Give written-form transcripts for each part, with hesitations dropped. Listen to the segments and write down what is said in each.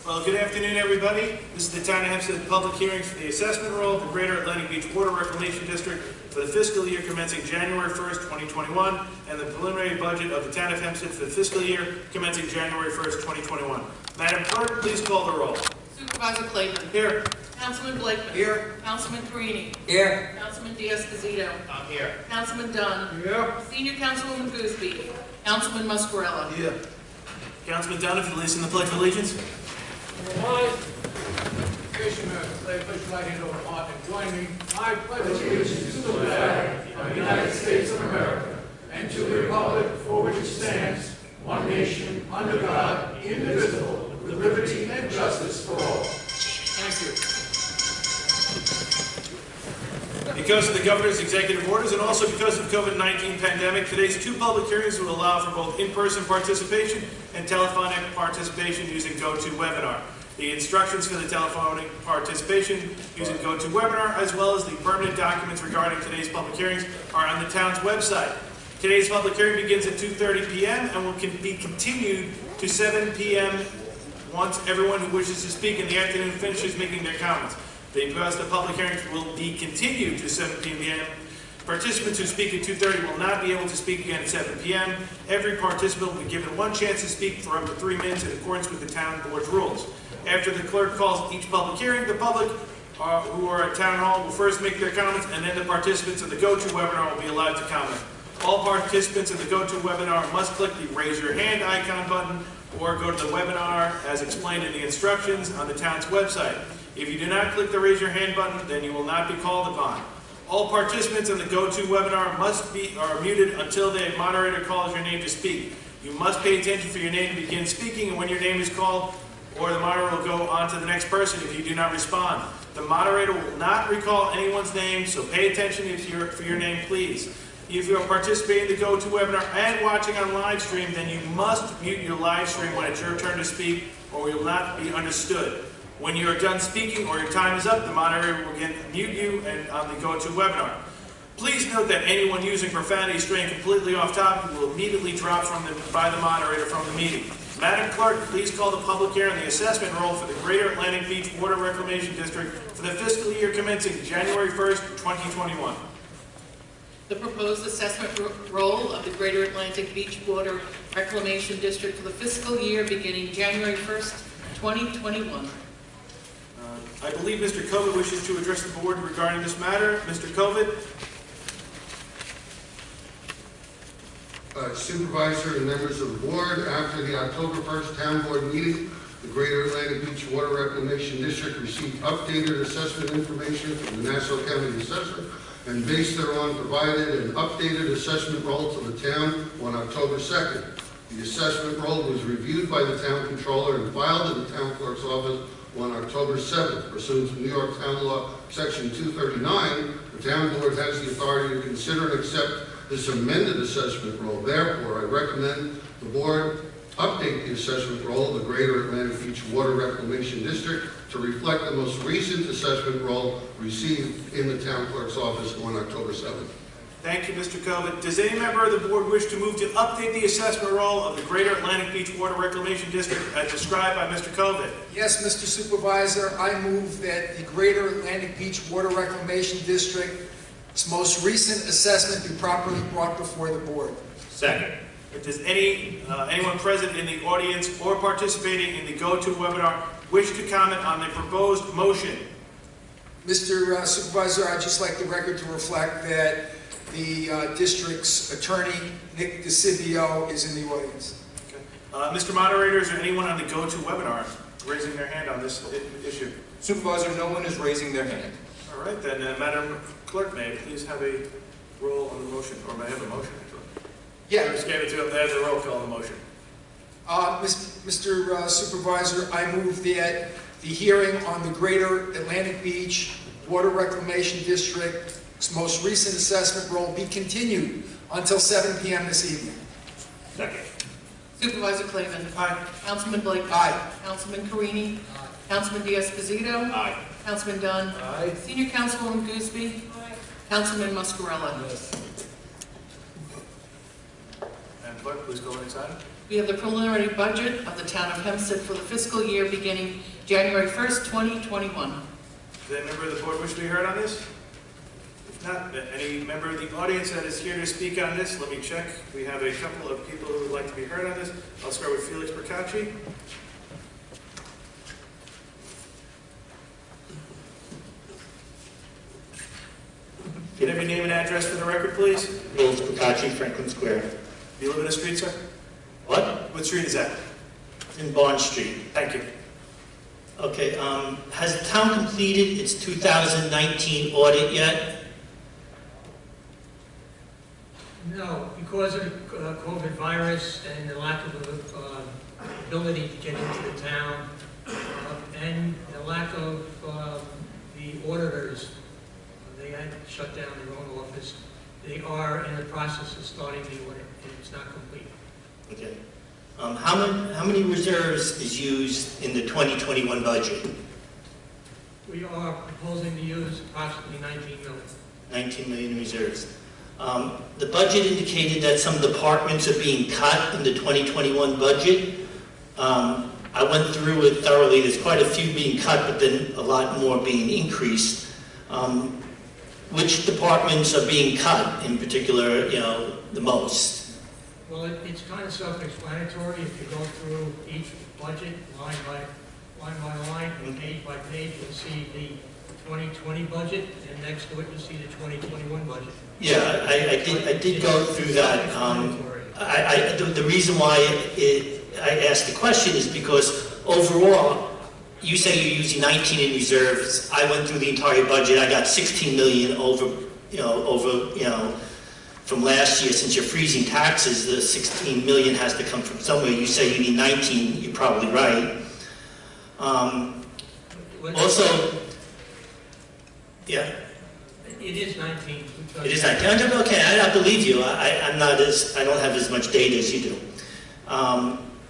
Well, good afternoon, everybody. This is the Town of Hempstead public hearing for the assessment roll of the Greater Atlantic Beach Water Reclamation District for the fiscal year commencing January 1st, 2021, and the preliminary budget of the Town of Hempstead for the fiscal year commencing January 1st, 2021. Madam Clerk, please call the roll. Supervisor Clayton. Here. Councilman Blakeman. Here. Councilman Carini. Here. Councilman Diaz-Esposito. I'm here. Councilman Dunn. Here. Senior Councilwoman Gooseby. Councilman Muscarella. Here. Councilman Dunn, if you listen to the Pledge of Allegiance. Commissioner, place your right hand over the heart and join me. I pledge allegiance to the flag of the United States of America and to the republic for which it stands, one nation, under God, indivisible, with liberty and justice for all. Thank you. Because of the governor's executive orders and also because of the COVID-19 pandemic, today's two public hearings will allow for both in-person participation and telephonic participation using GoToWebinar. The instructions for the telephonic participation using GoToWebinar, as well as the permanent documents regarding today's public hearings, are on the town's website. Today's public hearing begins at 2:30 p.m. and will be continued to 7 p.m. once everyone who wishes to speak in the afternoon finishes making their comments. Because the public hearings will be continued to 7 p.m., participants who speak at 2:30 will not be able to speak again at 7 p.m. Every participant will be given one chance to speak for up to 3 minutes in accordance with the town board's rules. After the clerk calls each public hearing, the public who are at town hall will first make their comments, and then the participants of the GoToWebinar will be allowed to comment. All participants of the GoToWebinar must click the raise your hand icon button or go to the webinar as explained in the instructions on the town's website. If you do not click the raise your hand button, then you will not be called upon. All participants in the GoToWebinar are muted until the moderator calls your name to speak. You must pay attention for your name to begin speaking, and when your name is called, or the moderator will go on to the next person if you do not respond. The moderator will not recall anyone's name, so pay attention for your name, please. If you are participating in the GoToWebinar and watching on live stream, then you must mute your live stream when it's your turn to speak, or you will not be understood. When you are done speaking or your time is up, the moderator will again mute you and on the GoToWebinar. Please note that anyone using profanity straying completely off topic will immediately drop by the moderator from the meeting. Madam Clerk, please call the public hearing on the assessment roll for the Greater Atlantic Beach Water Reclamation District for the fiscal year commencing January 1st, 2021. The proposed assessment roll of the Greater Atlantic Beach Water Reclamation District for the fiscal year beginning January 1st, 2021. I believe Mr. Kovic wishes to address the board regarding this matter. Mr. Kovic. Supervisor and members of the board, after the October 1st Town Board meeting, the Greater Atlantic Beach Water Reclamation District received updated assessment information from the Nassau County Assessor and based thereon provided an updated assessment roll to the town on October 2nd. The assessment roll was reviewed by the town controller and filed in the town clerk's office on October 7th. Pursuant to New York Town Law Section 239, the town board has the authority to consider and accept this amended assessment roll. Therefore, I recommend the board update the assessment roll of the Greater Atlantic Beach Water Reclamation District to reflect the most recent assessment roll received in the town clerk's office on October 7th. Thank you, Mr. Kovic. Does any member of the board wish to move to update the assessment roll of the Greater Atlantic Beach Water Reclamation District as described by Mr. Kovic? Yes, Mr. Supervisor, I move that the Greater Atlantic Beach Water Reclamation District's most recent assessment be properly brought before the board. Second. Does anyone present in the audience or participating in the GoToWebinar wish to comment on the proposed motion? Mr. Supervisor, I'd just like the record to reflect that the district's attorney, Nick DeCivio, is in the audience. Okay. Mr. Moderator, is there anyone on the GoToWebinar raising their hand on this issue? Supervisor, no one is raising their hand. All right, then, Madam Clerk, may I please have a roll on the motion, or may I have a motion? Yeah. I just gave it to him. There's a roll call on the motion. Mr. Supervisor, I move that the hearing on the Greater Atlantic Beach Water Reclamation District's most recent assessment roll be continued until 7 p.m. this evening. Second. Supervisor Clayton. Aye. Councilman Blakeman. Aye. Councilman Carini. Aye. Councilman Diaz-Esposito. Aye. Councilman Dunn. Aye. Senior Councilwoman Gooseby. Aye. Councilman Muscarella. Yes. Madam Clerk, please call the next item. We have the preliminary budget of the town of Hempstead for the fiscal year beginning January 1st, 2021. Does any member of the board wish to be heard on this? If not, any member of the audience that is here to speak on this, let me check. We have a couple of people who would like to be heard on this. I'll start with Felix Percacci. Can I have your name and address for the record, please? Felix Percacci, Franklin Square. Do you live in a street, sir? What? What street is that? In Barn Street. Thank you. Okay, has the town completed its 2019 audit yet? No, because of the COVID virus and the lack of ability to get into the town, and the lack of the auditors, they had to shut down their own office. They are in the process of starting the audit, and it's not complete. Okay. How many reserves is used in the 2021 budget? We are proposing to use approximately 19 million. 19 million in reserves. The budget indicated that some departments are being cut in the 2021 budget. I went through it thoroughly. There's quite a few being cut, but then a lot more being increased. Which departments are being cut in particular, the most? Well, it's kind of self-explanatory. If you go through each budget line by line, page by page, you'll see the 2020 budget, and next to it you'll see the 2021 budget. Yeah, I did go through that. The reason why I asked the question is because overall, you say you're using 19 in reserves. I went through the entire budget. I got 16 million over from last year. Since you're freezing taxes, the 16 million has to come from somewhere. You say you need 19. You're probably right. Also, yeah. It is 19. It is 19. Okay, I believe you. I don't have as much data as you do.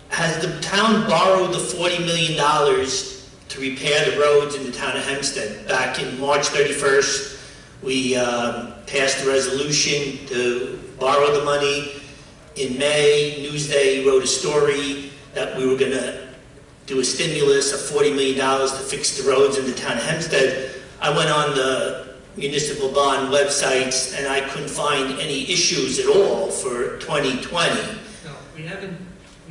Has the town borrowed the $40 million to repair the roads in the town of Hempstead? Back in March 31st, we passed a resolution to borrow the money. In May, Newsday wrote a story that we were going to do a stimulus of $40 million to fix the roads in the town of Hempstead. I went on the municipal bond websites and I couldn't find any issues at all for 2020. No, we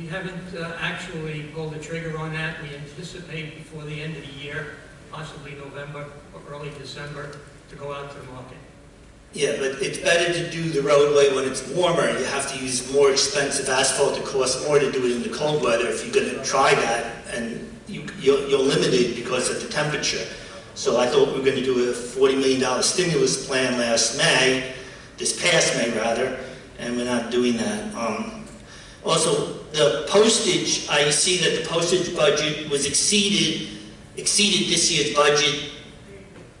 haven't actually pulled the trigger on that. We anticipate before the end of the year, possibly November or early December, to go out to the market. Yeah, but it's better to do the roadway when it's warmer. You have to use more expensive asphalt. It costs more to do it in the cold weather if you're going to try that, and you're limited because of the temperature. So I thought we were going to do a $40 million stimulus plan this past May rather, and we're not doing that. Also, the postage, I see that the postage budget was exceeded this year's budget.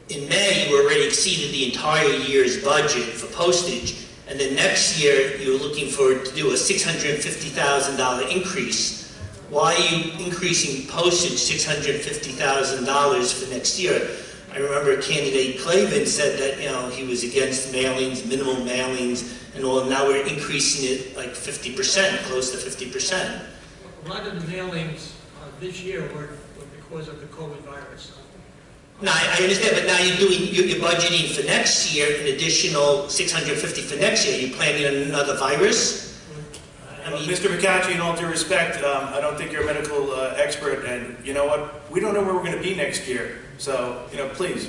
In May, you already exceeded the entire year's budget for postage, and then next year, you're looking to do a $650,000 increase. Why are you increasing postage $650,000 for next year? I remember candidate Clavin said that, he was against mailings, minimum mailings, and all, and now we're increasing it like 50%, close to 50%. A lot of the mailings this year were because of the COVID virus. No, I understand, but now you're budgeting for next year an additional $650 for next year. Are you planning on another virus? Mr. McCatchy, in all due respect, I don't think you're a medical expert, and you know what? We don't know where we're going to be next year. So, please,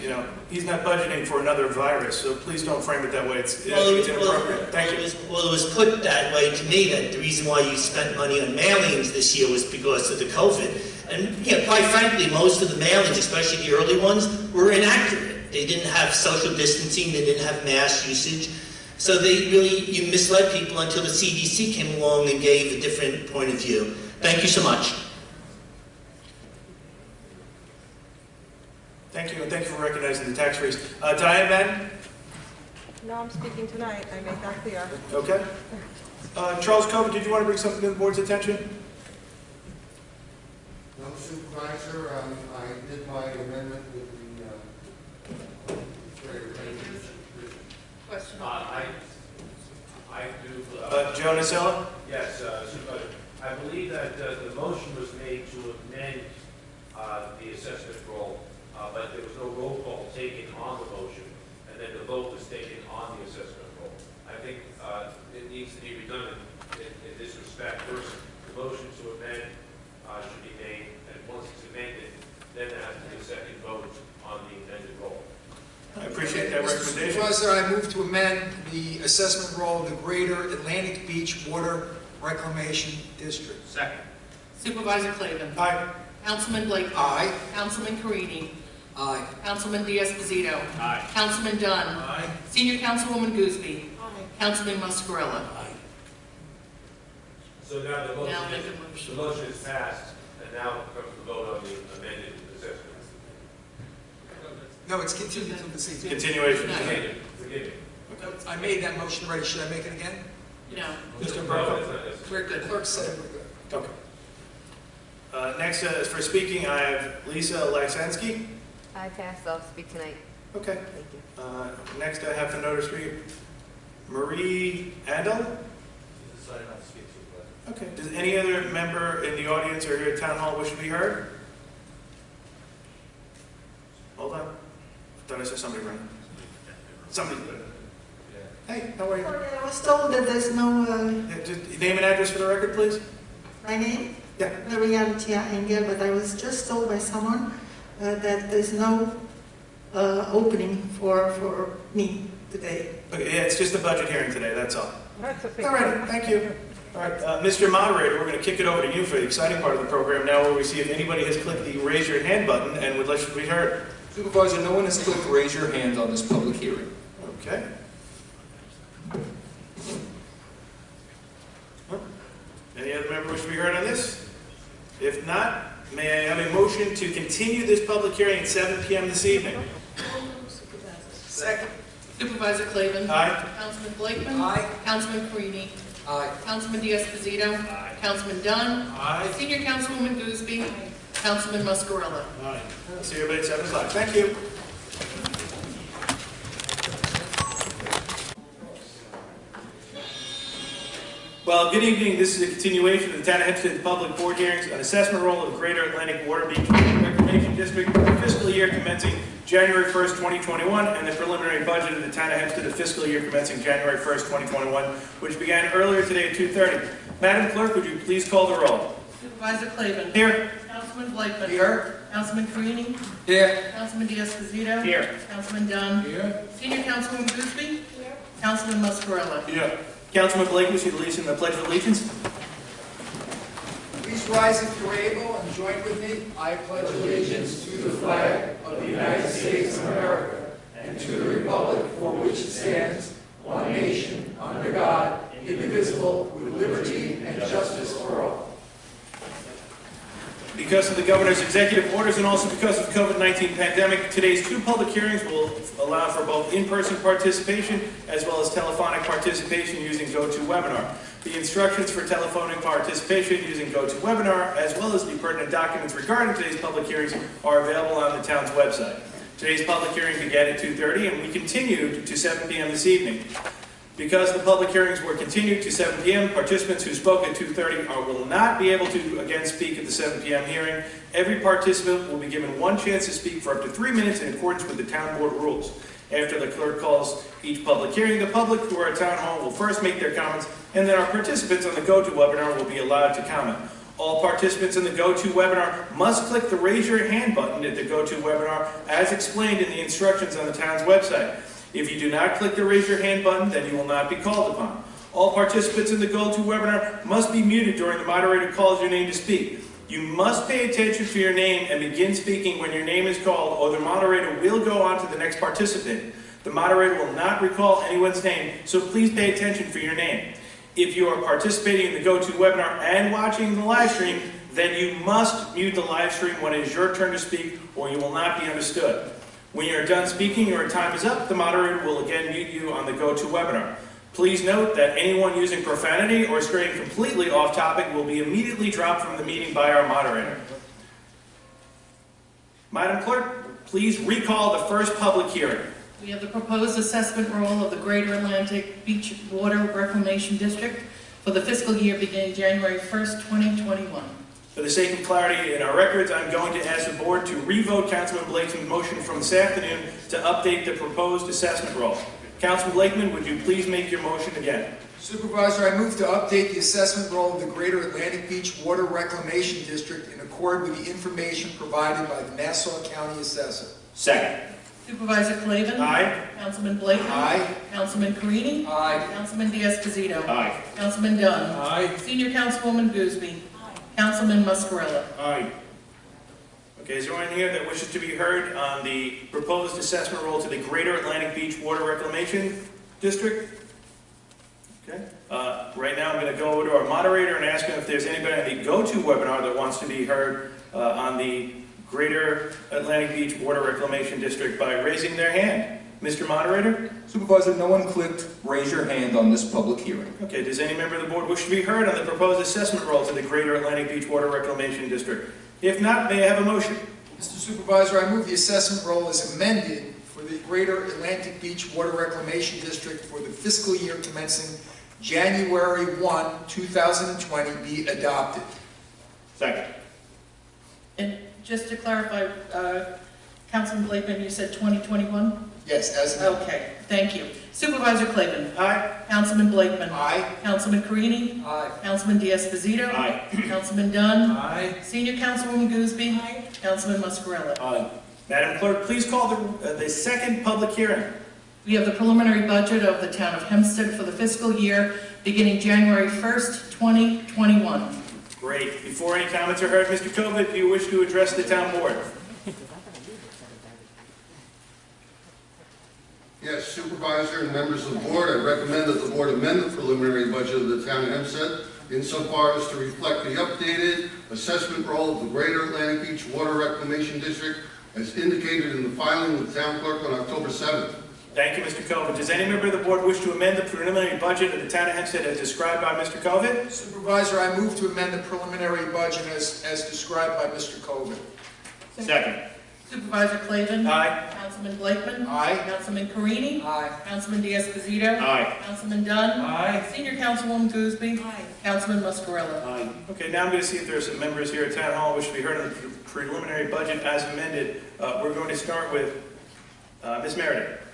he's not budgeting for another virus, so please don't frame it that way. It's inappropriate. Thank you. It was put that way to me, that the reason why you spent money on mailings this year was because of the COVID. And quite frankly, most of the mailings, especially the early ones, were inaccurate. They didn't have social distancing, they didn't have mask usage. So you misled people until the CDC came along and gave a different point of view. Thank you so much. Thank you, and thank you for recognizing the tax freeze. Diane Madden? No, I'm speaking tonight. I made that clear. Okay. Charles Coven, did you want to bring something to the board's attention? No, Supervisor, I did my amendment with the Greater Atlantic. Question. I do. Joe Nacella? Yes, Supervisor. I I believe that the motion was made to amend the assessment roll, but there was no roll call taken on the motion, and then the vote was taken on the assessment roll. I think it needs to be redundant in this respect. First, the motion to amend should be made, and once it's amended, then there has to be a second vote on the amended roll. I appreciate that Mr. recommendation. Supervisor, I move to amend the assessment roll of the Greater Atlantic Beach Water Reclamation District. Second. Supervisor Clavin. Aye. Councilman Blake. Aye. Councilman Carini. Aye. Councilman Diaz-Bazito. Aye. Councilman Dunn. Aye. Senior Councilwoman Gooseby. Councilman Muscarella. So now the motion, Now make a motion. the motion is passed, and now comes the vote on the amended assessment. No, it's continued until this evening. Continuation. Forgive me. I made that motion already. Should I make it again? No, Mr. No, Burko. it's not necessary. we're good. Clerk said we're good. Okay. Next, for speaking, I have Lisa Laxansky. I pass, I'll speak tonight. Okay. Thank you. Next, I have for notice read Marie Andel. Decided not to speak to it, but. Okay. Does any other member in the audience or here at Town Hall wish to be heard? Hold on. Thought I saw somebody running. Somebody. Hey, how are you? Sorry, I was told that there's no, Yeah, just name and address for the record, please. my name, Yeah. Marianne Tia Engel, but I was just told by someone that there's no opening for me today. Okay, yeah, it's just a budget hearing today, that's all. That's a big All right, thank you. All right, Mr. Moderator, we're going to kick it over to you for the exciting part of the program now, where we see if anybody has clicked the raise your hand button and would like to be heard. Supervisor, no one has clicked raise your hand on this public hearing. Okay. Any other member wish to be heard on this? If not, may I have a motion to continue this public hearing at 7 p.m. this evening? Second. Supervisor Clavin. Aye. Councilman Blakeman. Aye. Councilman Carini. Aye. Councilman Diaz-Bazito. Councilman Dunn. Aye. Senior Councilwoman Gooseby. Councilman Muscarella. Aye. See everybody at 7 o'clock. Thank you. Well, good evening. This is a continuation of the Town of Hempstead Public Board Hearings on assessment roll of the Greater Atlantic Water Beach Reclamation District for the fiscal year commencing January 1st, 2021, and the preliminary budget of the Town of Hempstead, the fiscal year commencing January 1st, 2021, which began earlier today at 2:30. Madam Clerk, would you please call the roll? Supervisor Clavin. Here. Councilman Blakeman. Here. Councilman Carini. Here. Councilman Diaz-Bazito. Here. Councilman Dunn. Here. Senior Councilwoman Gooseby. Councilman Muscarella. Yeah. Councilman Blake, would you lead in the Pledge of Allegiance? Please rise if you're able and join with me. I pledge allegiance to the flag of the United States of America and to the republic for which it stands, one nation, under God, indivisible, with liberty and justice for all. Because of the governor's executive orders and also because of the COVID-19 pandemic, today's two public hearings will allow for both in-person participation as well as telephonic participation using GoToWebinar. The instructions for telephonic participation using GoToWebinar, as well as the pertinent documents regarding today's public hearings, are available on the town's website. Today's public hearing began at 2:30 and we continued to 7 p.m. this evening. Because the public hearings were continued to 7 p.m., participants who spoke at 2:30 will not be able to again speak at the 7 p.m. hearing. Every participant will be given one chance to speak for up to 3 minutes in accordance with the town board rules. After the clerk calls each public hearing, the public who are at town hall will first make their comments, and then our participants on the GoToWebinar will be allowed to comment. All participants in the GoToWebinar must click the raise your hand button at the GoToWebinar as explained in the instructions on the town's website. If you do not click the raise your hand button, then you will not be called upon. All participants in the GoToWebinar must be muted during the moderator calls your name to speak. You must pay attention for your name and begin speaking when your name is called, or the moderator will go on to the next participant. The moderator will not recall anyone's name, so please pay attention for your name. If you are participating in the GoToWebinar and watching the live stream, then you must mute the live stream when it is your turn to speak, or you will not be understood. When you're done speaking or your time is up, the moderator will again mute you on the GoToWebinar. Please note that anyone using profanity or straying completely off topic will be immediately dropped from the meeting by our moderator. Madam Clerk, please recall the first public hearing. We have the proposed assessment roll of the Greater Atlantic Beach Water Reclamation District for for the fiscal year beginning January 1st, 2021. For the sake of clarity in our records, I'm going to ask the board to revote Councilman Blakeman's motion from this afternoon to update the proposed assessment roll. Councilman Blakeman, would you please make your motion again? Supervisor, I move to update the assessment roll of the Greater Atlantic Beach Water Reclamation District in accord with the information provided by the Nassau County Assessor. Second. Supervisor Clavin. Aye. Councilman Blakeman. Aye. Councilman Carini. Aye. Councilman D'Esposito. Aye. Councilman Dunn. Aye. Senior Councilwoman Gooseby. Councilman Muscarella. Aye. Okay, is there anyone here that wishes to be heard on the proposed assessment roll to the Greater Atlantic Beach Water Reclamation District? Okay. Right now I'm going to go over to our moderator and ask him if there's anybody on the go-to webinar that wants to be heard on the Greater Atlantic Beach Water Reclamation District by raising their hand. Mr. Moderator? Supervisor, no one clicked raise your hand on this public hearing. Okay, does any member of the board wish to be heard on the proposed assessment roll to the Greater Atlantic Beach Water Reclamation District? If not, may I have a motion? Mr. Supervisor, I move the assessment roll as amended for the Greater Atlantic Beach Water Reclamation District for the fiscal year commencing January 1, 2020 be adopted. Second. And just to clarify, Councilman Blakeman, you said 2021? Yes, as amended. Okay, thank you. Supervisor Clavin. Aye. Councilman Blakeman. Aye. Councilman Carini. Aye. Councilman D'Esposito. Aye. Councilman Dunn. Aye. Senior Councilwoman Gooseby. Councilman Muscarella. Aye. Madam Clerk, please call the second public hearing. We have the preliminary budget of the town of Hempstead for the fiscal year beginning January 1st, 2021. Great. Before any comments are heard, Mr. Kovic, do you wish to address the town board? Yes, Supervisor and members of the board, I recommend that the board amend the preliminary budget of the town of Hempstead insofar as to reflect the updated assessment roll of the Greater Atlantic Beach Water Reclamation District as indicated in the filing with the town clerk on October 7th. Thank you, Mr. Kovic. Does any member of the board wish to amend the preliminary budget of the town of Hempstead as described by Mr. Kovic? Supervisor, I move to amend the preliminary budget as described by Mr. Colvin. Second. Supervisor Clavin. Aye. Councilman Blakeman. Aye. Councilman Carini. Aye. Councilman D'Esposito. Aye. Councilman Dunn. Aye. Senior Councilwoman Gooseby. Councilman Muscarella. Aye. Okay, now I'm going to see if there are some members here at Town Hall who wish to be heard on the preliminary budget as amended. We're going to start with Ms. Meredith.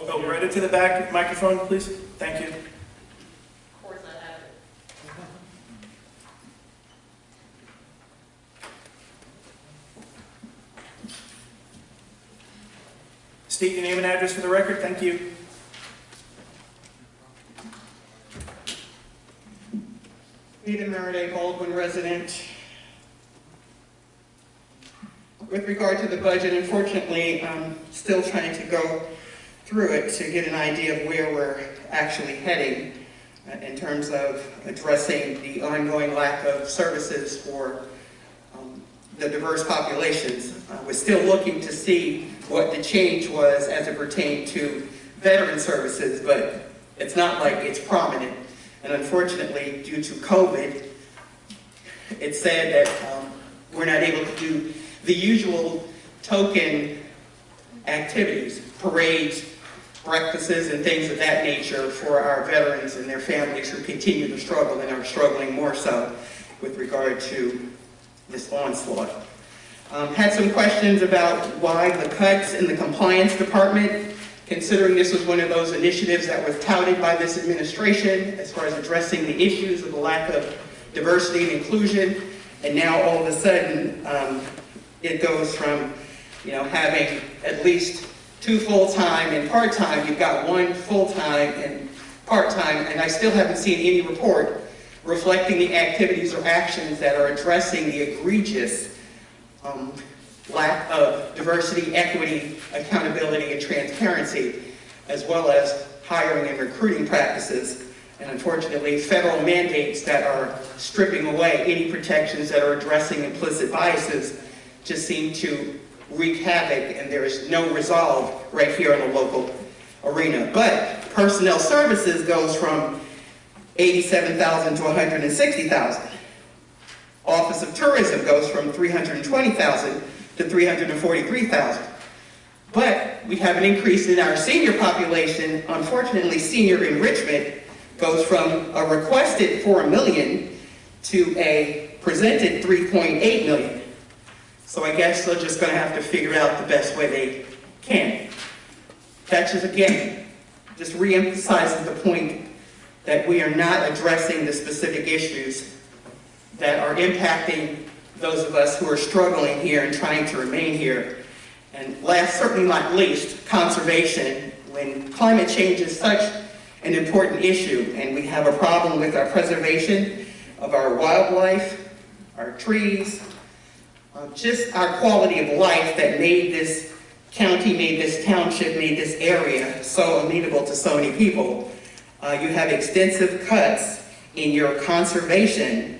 Oh, right into the back microphone, please. Thank you. Of course I have it. State your name and address for the record. Thank you. Rita Meredith, Baldwin resident. With regard to the budget, unfortunately, I'm still trying to go through it to get an idea of where we're actually heading in terms of addressing the ongoing lack of services for the diverse populations. We're still looking to see what the change was as it pertained to veteran services, but it's not like it's prominent. And unfortunately, due to COVID, it's sad that we're not able to do the usual token activities, parades, breakfasts, and things of that nature for our veterans and their families who continue to struggle and are struggling more so with regard to this onslaught. Had some questions about why the cuts in the compliance department, considering this was one of those initiatives that was touted by this administration as far as addressing the issues of the lack of diversity and inclusion, and now all of a sudden it goes from, having at least 2 full-time and part-time, you've got 1 full-time and part-time, and I still haven't seen any report reflecting the activities or actions that are addressing the egregious lack of diversity, equity, accountability, and transparency, as well as hiring and recruiting practices. And unfortunately, federal mandates that are stripping away any protections that are addressing implicit biases just seem to wreak havoc, and there is no resolve right here in the local arena. But personnel services goes from $87,000 to $160,000. Office of Tourism goes from $320,000 to $343,000. But we have an increase in our senior population. Unfortunately, senior enrichment goes from a requested $4 million to a presented $3.8 million. So I guess they're just going to have to figure out the best way they can. That just, again, just reemphasizes the point that we are not addressing the specific issues that are impacting those of us who are struggling here and trying to remain here. And last, certainly not least, conservation. When climate change is such an important issue and we have a problem with our preservation of our wildlife, our trees, just our quality of life that made this county, made this township, made this area so amenable to so many people. You have extensive cuts in your conservation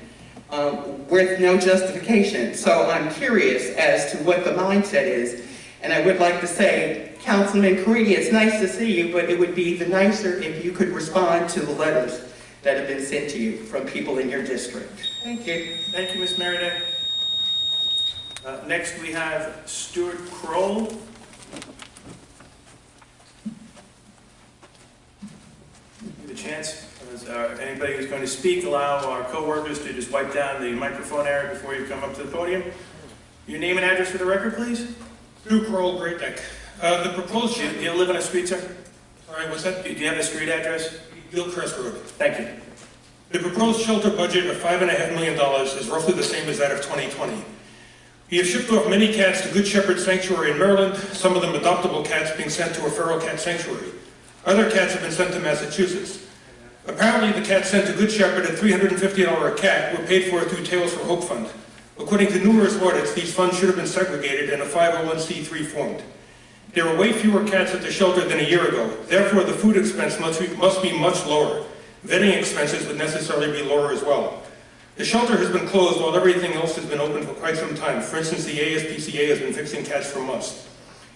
with no justification. So I'm curious as to what the mindset is. And I would like to say, Councilman Carini, it's nice to see you, but it would be the nicer if you could respond to the letters that have been sent to you from people in your district. Thank you. Thank you, Ms. Merida. Next, we have Stuart Kroll. Give a chance. Anybody who's going to speak, allow our co-workers to just wipe down the microphone area before you come up to the podium. Your name and address for the record, please. Stuart Kroll, Great Neck. The proposed... Do you live on a street, sir? Sorry, what's that? Do you have a street address? Gilchrist Road. Thank you. The proposed shelter budget of $5.5 million is roughly the same as that of 2020. We have shipped off many cats to Good Shepherd Sanctuary in Maryland, some of them adoptable cats being sent to a feral cat sanctuary. Other cats have been sent to Massachusetts. Apparently, the cats sent to Good Shepherd at $350 a cat were paid for through Tales for Hope Fund. According to numerous audits, these funds should have been segregated and a 501c3 formed. There are way fewer cats at the shelter than a year ago. Therefore, the food expense must be much lower. Vetting expenses would necessarily be lower as well. The shelter has been closed while everything else has been open for quite some time. For instance, the ASPCA has been fixing cats for months.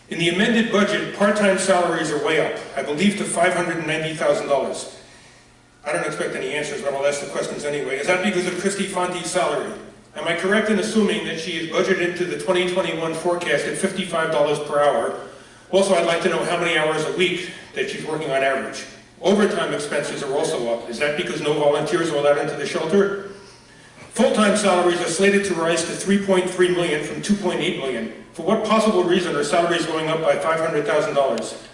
In the amended budget, part-time salaries are way up, I believe to $590,000. I don't expect any answers, but I'll ask the questions anyway. Is that because of Christy Fonte's salary? Am I correct in assuming that she is budgeted into the 2021 forecast at $55 per hour? Also, I'd like to know how many hours a week that she's working on average. Overtime expenses are also up. Is that because no volunteers are allowed into the shelter? Full-time salaries are slated to rise to $3.3 million from $2.8 million. For what possible reason are salaries going up by $500,000?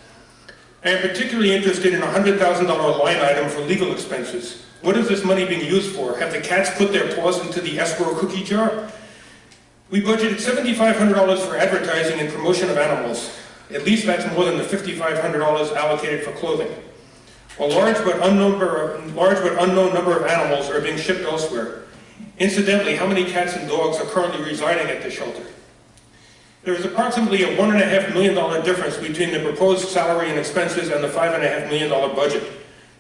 I am particularly interested in a $100,000 line item for legal expenses. What is this money being used for? Have the cats put their paws into the escrow cookie jar? We budgeted $7,500 for advertising and promotion of animals. At least that's more than the $5,500 allocated for clothing. A large but unknown number of animals are being shipped elsewhere. Incidentally, how many cats and dogs are currently residing at the shelter? There is approximately a $1.5 million difference between the proposed salary and expenses and the $5.5 million budget.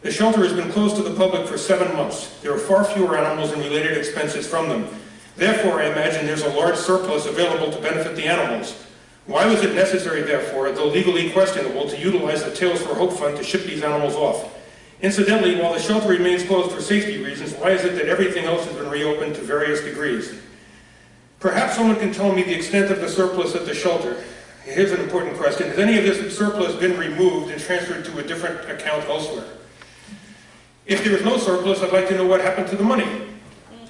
The shelter has been closed to the public for 7 months. There are far fewer animals and related expenses from them. Therefore, I imagine there's a large surplus available to benefit the animals. Why was it necessary, therefore, though legally questionable, to utilize the Tales for Hope Fund to ship these animals off? Incidentally, while the shelter remains closed for safety reasons, why is it that everything else has been reopened to various degrees? Perhaps someone can tell me the extent of the surplus at the shelter. Here's an important question. Has any of this surplus been removed and transferred to a different account elsewhere? If there is no surplus, I'd like to know what happened to the money.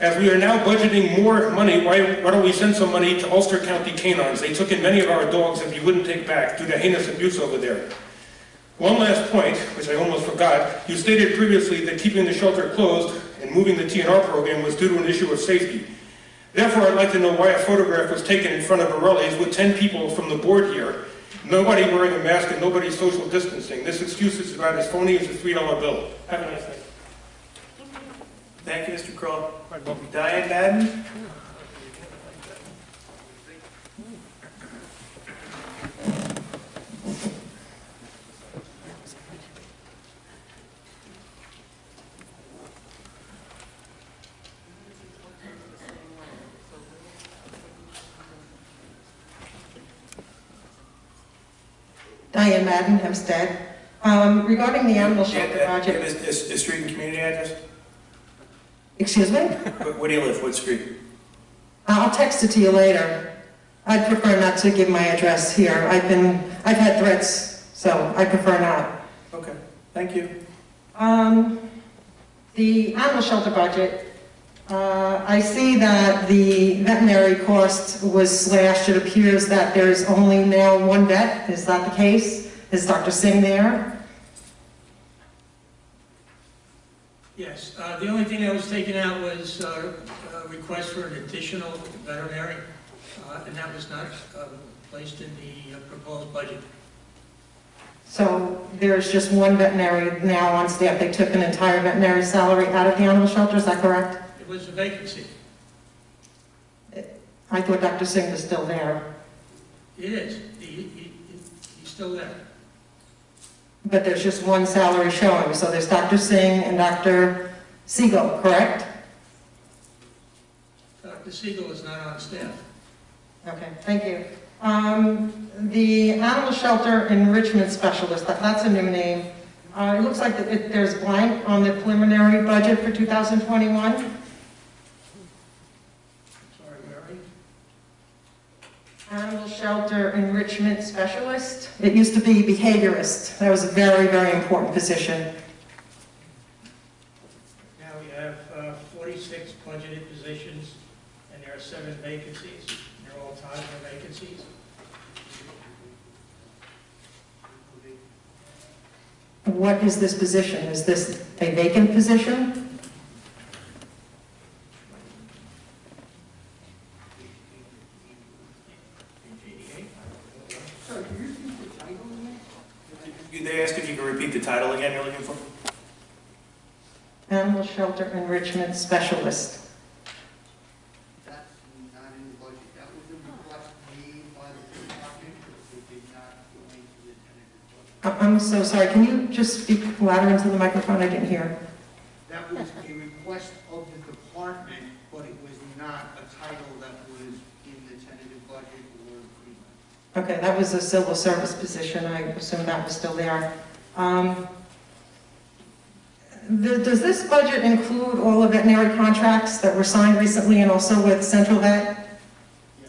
As we are now budgeting more money, why don't we send some money to Ulster County canines? They took in many of our dogs that we wouldn't take back due to heinous abuse over there. One last point, which I almost forgot. You stated previously that keeping the shelter closed and moving the TNR program was due to an issue of safety. Therefore, I'd like to know why a photograph was taken in front of Borelli's with 10 people from the board here, nobody wearing a mask and nobody social distancing. This excuse is about as phony as a $3 bill. Have a nice day. Thank you, Mr. Kroll. Diane Madden? Diane Madden, Hempstead. Regarding the animal shelter project... Is street and community address? Excuse me? Where do you live? What street? I'll text it to you later. I'd prefer not to give my address here. I've had threats, so I prefer not. Okay, thank you. The animal shelter budget, I see that the veterinary cost was slashed. It appears that there's only now one vet. Is that the case? Is Dr. Singh there? Yes, the only thing that was taken out was a request for an additional veterinary, and that was not placed in the proposed budget. So there's just one veterinary now on staff. They took an entire veterinary salary out of the animal shelter, is that correct? It was a vacancy. I thought Dr. Singh was still there. It is. He's still there. But there's just one salary showing, so there's Dr. Singh and Dr. Siegel, correct? Dr. Siegel is not on staff. Okay, thank you. The animal shelter enrichment specialist, that's a new name. It looks like there's blank on the preliminary budget for 2021. Sorry, Mary. Animal shelter enrichment specialist. It used to be behaviorist. That was a very, very important position. Now we have 46 budgeted positions, and there are 7 vacancies. They're all tied for vacancies. What is this position? Is this a vacant position? They ask if you can repeat the title again you're looking for? Animal shelter enrichment specialist. That's not in the budget. That was a request made by the department, but it did not go into the tentative budget. I'm so sorry. Can you just speak louder into the microphone? I didn't hear. That was a request of the department, but it was not a title that was in the tentative budget or agreement. Okay, that was a civil service position. I assume that was still there. Does this budget include all the veterinary contracts that were signed recently and also with Central Vet?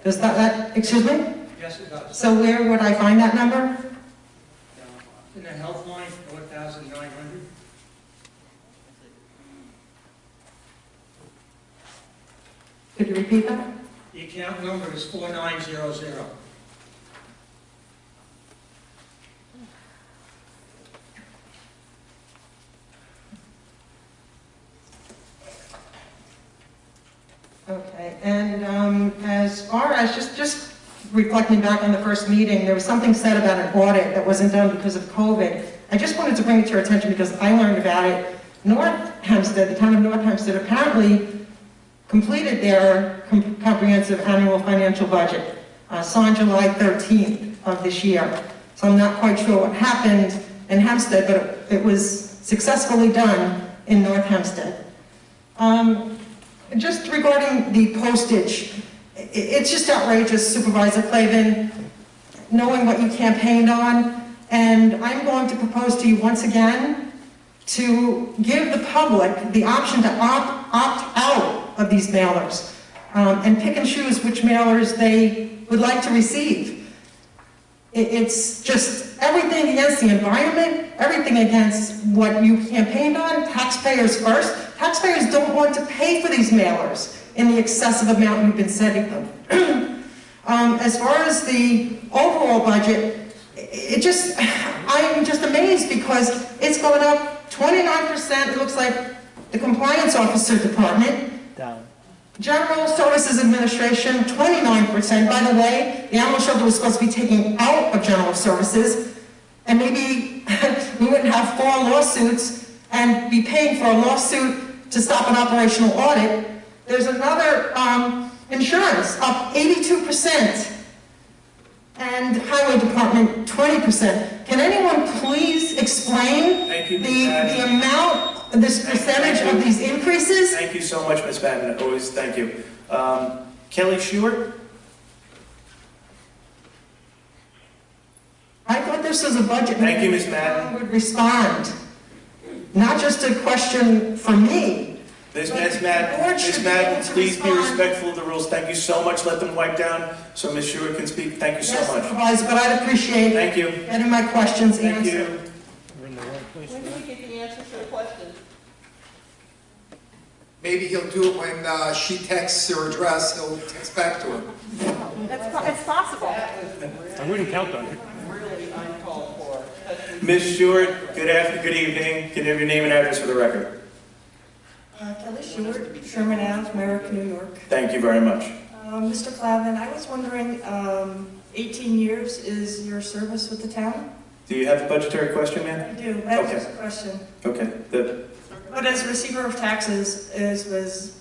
Does that excuse me? Yes, it does. So where would I find that number? In the health line, 4,900. Could you repeat that? The account number is 4900. Okay, and as far as just reflecting back on the first meeting, there was something said about an audit that wasn't done because of COVID. I just wanted to bring it to your attention because I learned about it. North Hempstead, the town of North Hempstead, apparently completed their comprehensive annual financial budget, signed July 13th of this year. So I'm not quite sure what happened in Hempstead, but it was successfully done in North Hempstead. Just regarding the postage, it's just outrageous, Supervisor Clavin, knowing what you campaigned on, and I'm going to propose to you once again to give the public the option to opt out of these mailers and pick and choose which mailers they would like to receive. It's just everything against the environment, everything against what you campaigned on, taxpayers first. Taxpayers don't want to pay for these mailers in the excessive amount you've been sending them. As far as the overall budget, I'm just amazed because it's going up 29%. It looks like the Compliance Officer Department. Down. General Services Administration, 29%. By the way, the animal shelter was supposed to be taken out of General Services, and maybe we wouldn't have 4 lawsuits and be paying for a lawsuit to stop an operational audit. There's another insurance up 82%, and Highway Department 20%. Can anyone please explain the amount, this percentage of these increases? Thank you so much, Ms. Madden. Always thank you. Kelly Stewart? I thought this was a budget. Thank you, Ms. Madden. Would respond. Not just a question for me, Miss But the Madden, board Miss should be Madden, able to please be respond. respectful of the rules. Thank you so much. Let them wipe down so Ms. Stewart can speak. Thank you so Yes, much. Supervisor, but I'd appreciate Thank you. getting my questions Thank answered. you. When do we get the answers to the questions? Maybe he'll do it when she texts her address, he'll text back to her. It's possible. I wouldn't count on it. Really uncalled for. Ms. Stewart, good evening. Can you have your name and address for the record? Kelly Stewart, Sherman Ave, Merrick, New York. Thank you very much. Mr. Clavin, I was wondering, 18 years is your service with the town? Do you have a budgetary question, I ma'am? do. That was Okay. just a question. Okay. But as a receiver of taxes, was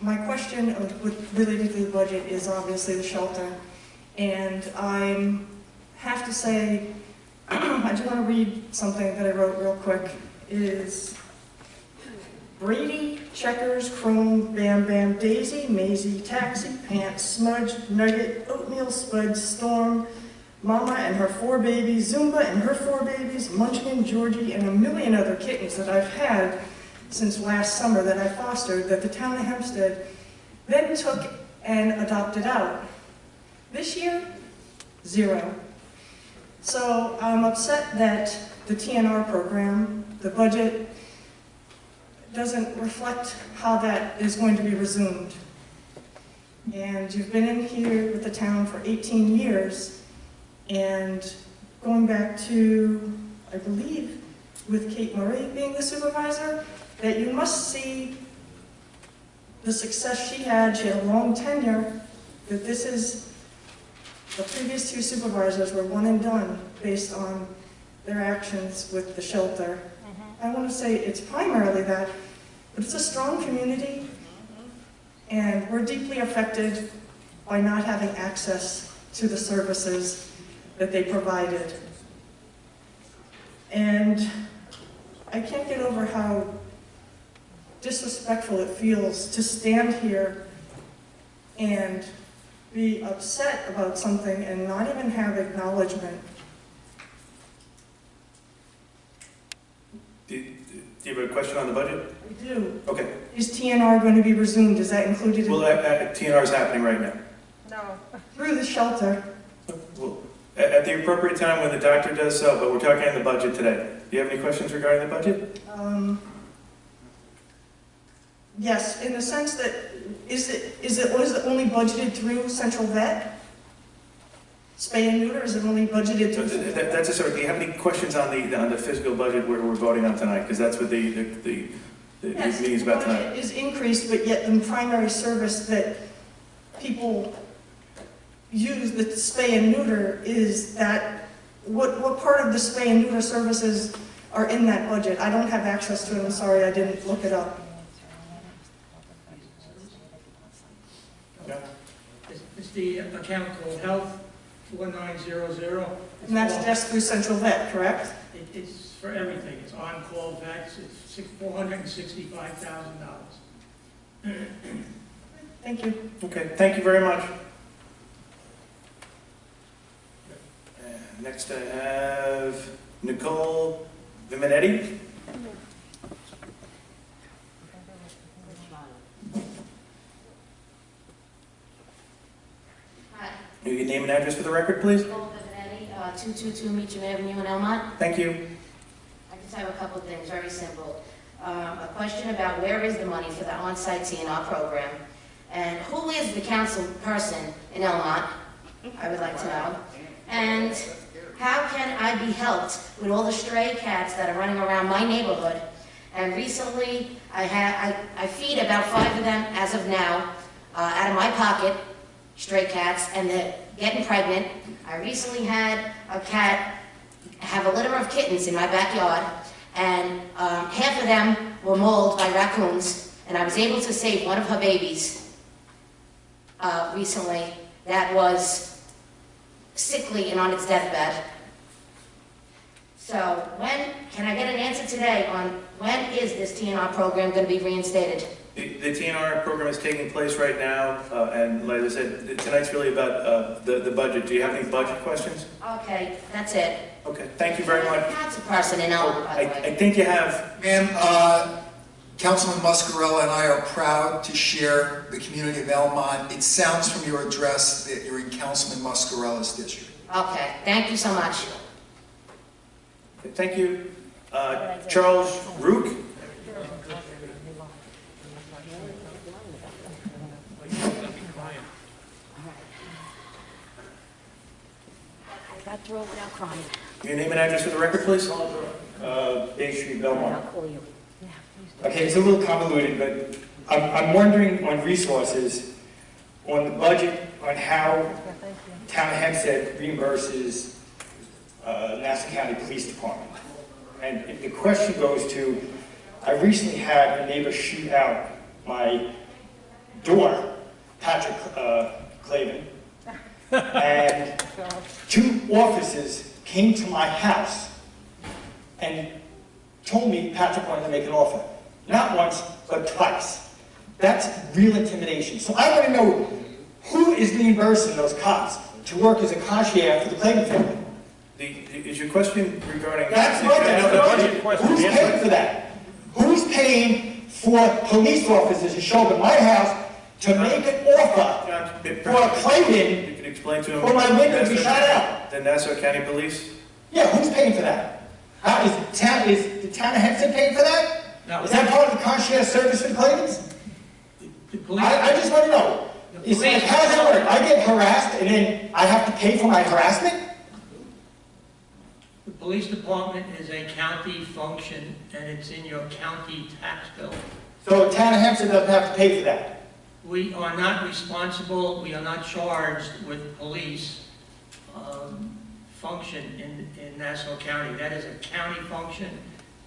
my question related to the budget is obviously the shelter. And I have to say, I just want to read something that I wrote real quick. Is Brady, Checkers, Chrome, Bam Bam, Daisy, Maisie, Taxi, Pants, Smudge, Nugget, Oatmeal, Spud, Storm, Mama and her 4 babies, Zumba and her 4 babies, Munchkin, Georgie, and a million other kittens that I've had since last summer that I fostered, that the town of Hempstead then took and adopted out. This year, 0. So I'm upset that the TNR program, the budget, doesn't reflect how that is going to be resumed. And you've been in here with the town for 18 years, and going back to, I believe, with Kate Murray being the supervisor, that you must see the success she had. She had a long tenure, that this is, the previous 2 supervisors were one and done based on their actions with the shelter. I want to say it's primarily that, but it's a strong community, and we're deeply affected by not having access to the services that they provided. And I can't get over how disrespectful it feels to stand here and be upset about something and not even have acknowledgement. Do you have a question on the budget? I do. Okay. Is TNR going to be resumed? Is that included in? Well, TNR is happening right now. No. Through the shelter. Well, at the appropriate time when the doctor does so, but we're talking on the budget today. Do you have any questions regarding the budget? Yes, in the sense that, was it only budgeted through Central Vet? Spay and neuter, is it only budgeted through? That's a sort. Do you have any questions on the fiscal budget we're voting on tonight? Because that's what the Yes, meeting is about the tonight. budget is increased, but yet the primary service that people use, the spay and neuter, is that, what part of the spay and neuter services are in that budget? I don't have access to it, I'm sorry, I didn't look it up. It's the account called Health 4900. And that's just through Central Vet, correct? It's for everything. It's on-call vets. It's $465,000. Thank you. Okay, thank you very much. Next I have Nicole Viminetti. Hi. Your name and address for the record, please. Nicole Benetti, 222 Meacham Avenue in Elmont. Thank you. I just have a couple of things, very simple. A question about where is the money for the on-site TNR program? And who is the council person in Elmont? I would like to know. And how can I be helped with all the stray cats that are running around my neighborhood? And recently, I feed about 5 of them as of now, out of my pocket, stray cats, and they're getting pregnant. I recently had a cat have a litter of kittens in my backyard, and half of them were mauled by raccoons, and I was able to save one of her babies recently that was sickly and on its deathbed. So when can I get an answer today on when is this TNR program going to be reinstated? The TNR program is taking place right now, and like I said, tonight's really about the budget. Do you have any budget questions? Okay, that's it. Okay, thank you very much. Council person in Elmont, by the way. I think you have. Ma'am, Councilman Muscarella and I are proud to share the community of Elmont. It sounds from your address that you're in Councilman Muscarella's district. Okay, thank you so much. Thank you. Charles Rook. I got through it without crying. Your name and address for the record, please. Bay Street, Belmont. I'll call you. Yeah, please. Okay, it's a little convoluted, but I'm wondering on resources, on the budget, on how Town of Hempstead reimburses Nassau County Police Department. And the question goes to, I recently had a neighbor shoot out my door, Patrick Clavin, and 2 officers came to my house and told me Patrick wanted to make an offer. Not once, but twice. That's real intimidation. So I want to know who is reimbursing those cops to work as a concierge for the Clavin family. Is your question regarding... That's the question. Who's paying for that? Who's paying for police officers to show up at my house to make an offer for a Clavin? You can explain to him... For my window to be shot out. The Nassau County Police? Yeah, who's paying for that? Is the town of Hempstead paying for that? No. Is that part of the concierge service for the Clavins? I just want to know. How does that work? I get harassed and then I have to pay for my harassment? The police department is a county function, and it's in your county tax bill. So the town of Hempstead doesn't have to pay for that? We are not responsible, we are not charged with police function in Nassau County. That is a county function.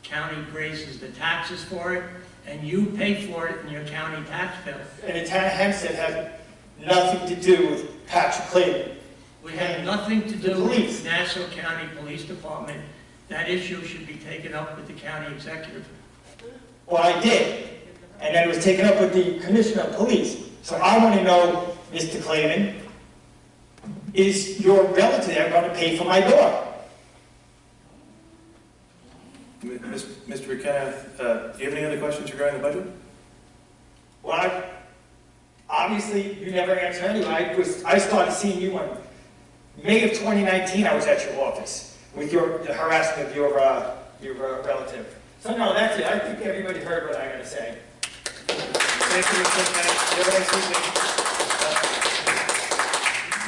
County raises the taxes for it, and you pay for it in your county tax bill. And the town of Hempstead has nothing to do with Patrick Clavin. We have nothing to do with Nassau County Police Department. That issue should be taken up with the county executive. Well, I did. And then it was taken up with the Commissioner of Police. So I want to know, Mr. Clavin, is your relative going to pay for my door? Mr. McKenna, do you have any other questions regarding the budget? Well, obviously, you never answered anyway. I started seeing you on May of 2019. I was at your office with the harassment of your relative. So no, that's it. I think everybody heard what I got to say. Thank you, Mr. McKenna. You have a nice evening.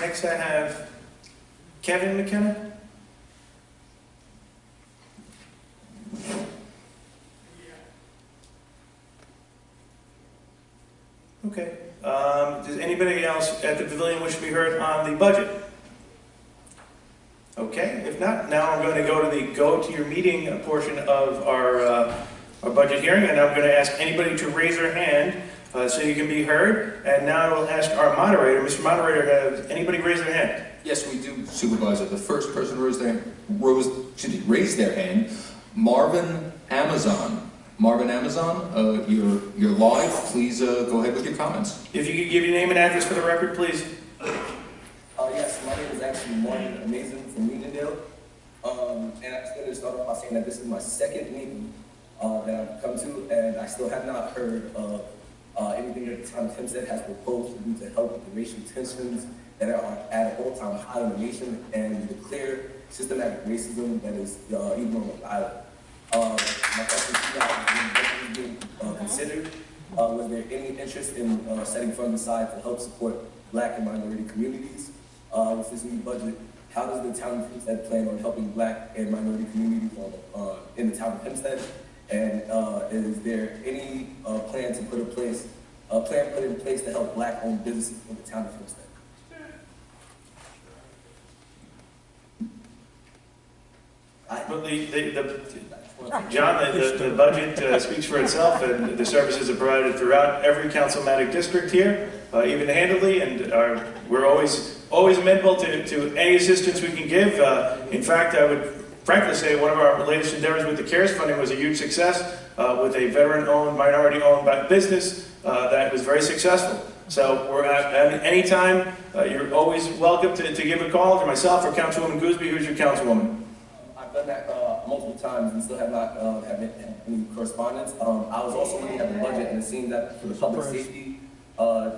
Next I have Kevin McKenna. Okay. Does anybody else at the pavilion wish to be heard on the budget? Okay. If not, now I'm going to go to the go to your meeting portion of our budget hearing, and I'm going to ask anybody to raise their hand so you can be heard. And now I will ask our moderator. Mr. Moderator, has anybody raised their hand? Yes, we do, Supervisor. The first person to raise their hand, Marvin Amazon. Marvin Amazon, you're live. Please go ahead with your comments. If you could give your name and address for the record, please. Yes, my name is actually Martin Amazing from Uniondale. And I'm just going to start off by saying that this is my second meeting that I've come to, and I still have not heard of anything that the town of Hempstead has proposed to do to help with the racial tensions that are at an all-time high in the nation and the clear systematic racism that is even on the island. My question to you guys is being considered. Was there any interest in setting funds aside to help support Black and minority communities? With this new budget, how does the town of Hempstead plan on helping Black and minority communities in the town of Hempstead? And is there any plan put in place to help Black-owned businesses in the town of Hempstead? John, the budget speaks for itself, and the services are provided throughout every councilmatic district here, even handedly, and we're always amenable to any assistance we can give. In fact, I would frankly say one of our latest endeavors with the CARES funding was a huge success with a veteran-owned, minority-owned business that was very successful. So we're at any time, you're always welcome to give a call to myself or Councilwoman Gooseby, who's your councilwoman. I've done that multiple times and still have not had any correspondence. I was also looking at the budget, and it seems that for the public safety,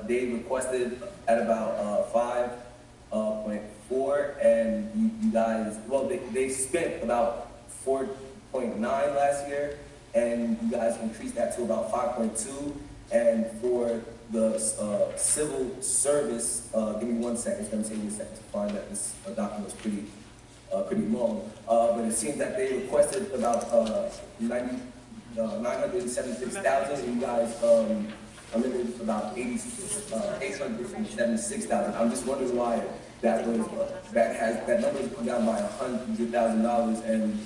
they requested at about 5.4, and you guys, well, they spent about 4.9 last year, and you guys increased that to about 5.2. And for the civil service, give me 1 second. It's going to take me a second to find that this document was pretty long. But it seems that they requested about 976,000, and you guys limited about 876,000. I'm just wondering why that number has gone down by $100,000, and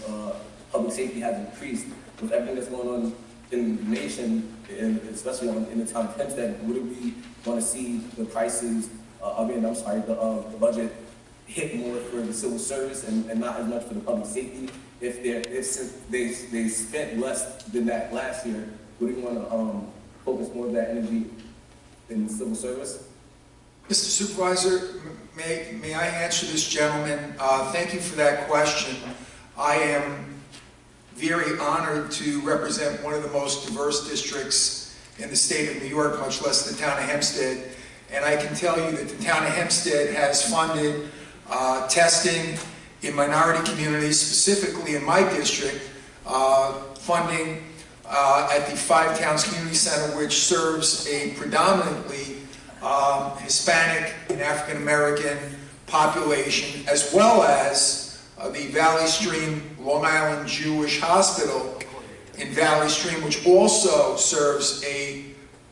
public safety has increased with everything that's going on in the nation, and especially in the town of Hempstead. Wouldn't we want to see the prices, the budget hit more for the civil service and not as much for the public safety? If they spent less than that last year, would we want to focus more of that energy in civil service? Mr. Supervisor, may I answer this gentleman? Thank you for that question. I am very honored to represent one of the most diverse districts in the state of New York, much less the town of Hempstead. And I can tell you that the town of Hempstead has funded testing in minority communities, specifically in my district, funding at the Five Towns Community Center, which serves a predominantly Hispanic and African American population, as well as the Valley Stream Long Island Jewish Hospital in Valley Stream, which also serves a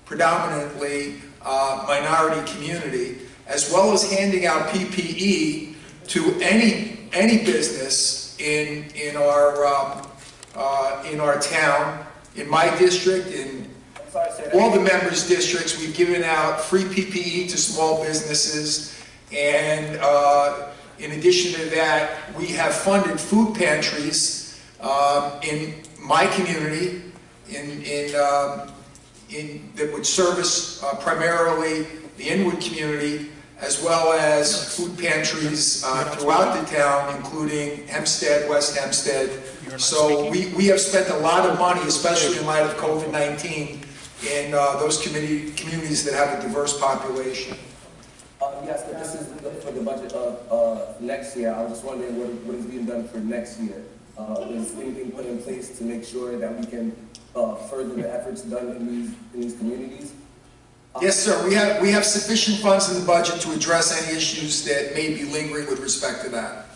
predominantly minority community, as well as handing out PPE to any business in our town. In my district, in all the members' districts, we've given out free PPE to small businesses, and in addition to that, we have funded food pantries in my community that would service primarily the Inwood community, as well as food pantries throughout the town, including Hempstead, West Hempstead. So we have spent a lot of money, especially in light of COVID-19, in those communities that have a diverse population. Yes, but this is for the budget of next year. I was just wondering what is being done for next year. Is anything put in place to make sure that we can further the efforts done in these communities? Yes, sir. We have sufficient funds in the budget to address any issues that may be lingering with respect to that.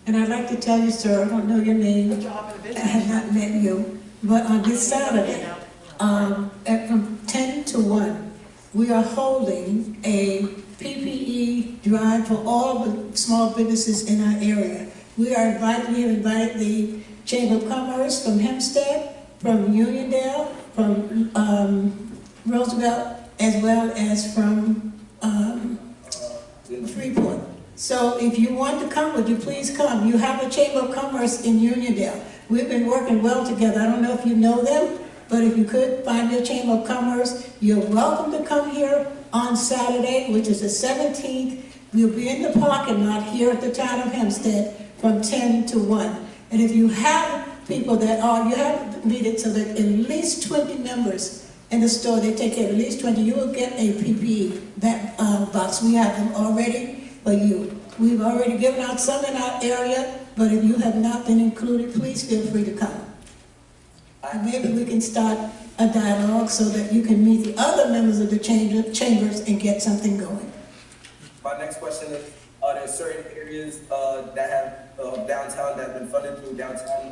And I'd like to tell you, sir, I don't know your name, I have not met you, but on this Saturday, from 10 to 1, we are holding a PPE drive for all the small businesses in our area. We have invited the Chamber of Commerce from Hempstead, from Uniondale, from Roosevelt, as well as from Freeport. So if you want to come, would you please come? You have a Chamber of Commerce in Uniondale. We've been working well together. I don't know if you know them, but if you could find your Chamber of Commerce, you're welcome to come here on Saturday, which is the 17th. We'll be in the parking lot here at the town of Hempstead from 10 to 1. And if you have people that you have made it so that at least 20 members in the store, they take care of at least 20, you will get a PPE box. We have them already for you. We've already given out some in our area, but if you have not been included, please feel free to come. And maybe we can start a dialogue so that you can meet the other members of the chambers and get something going. My next question is, are there certain areas that have downtown that have been funded through downtown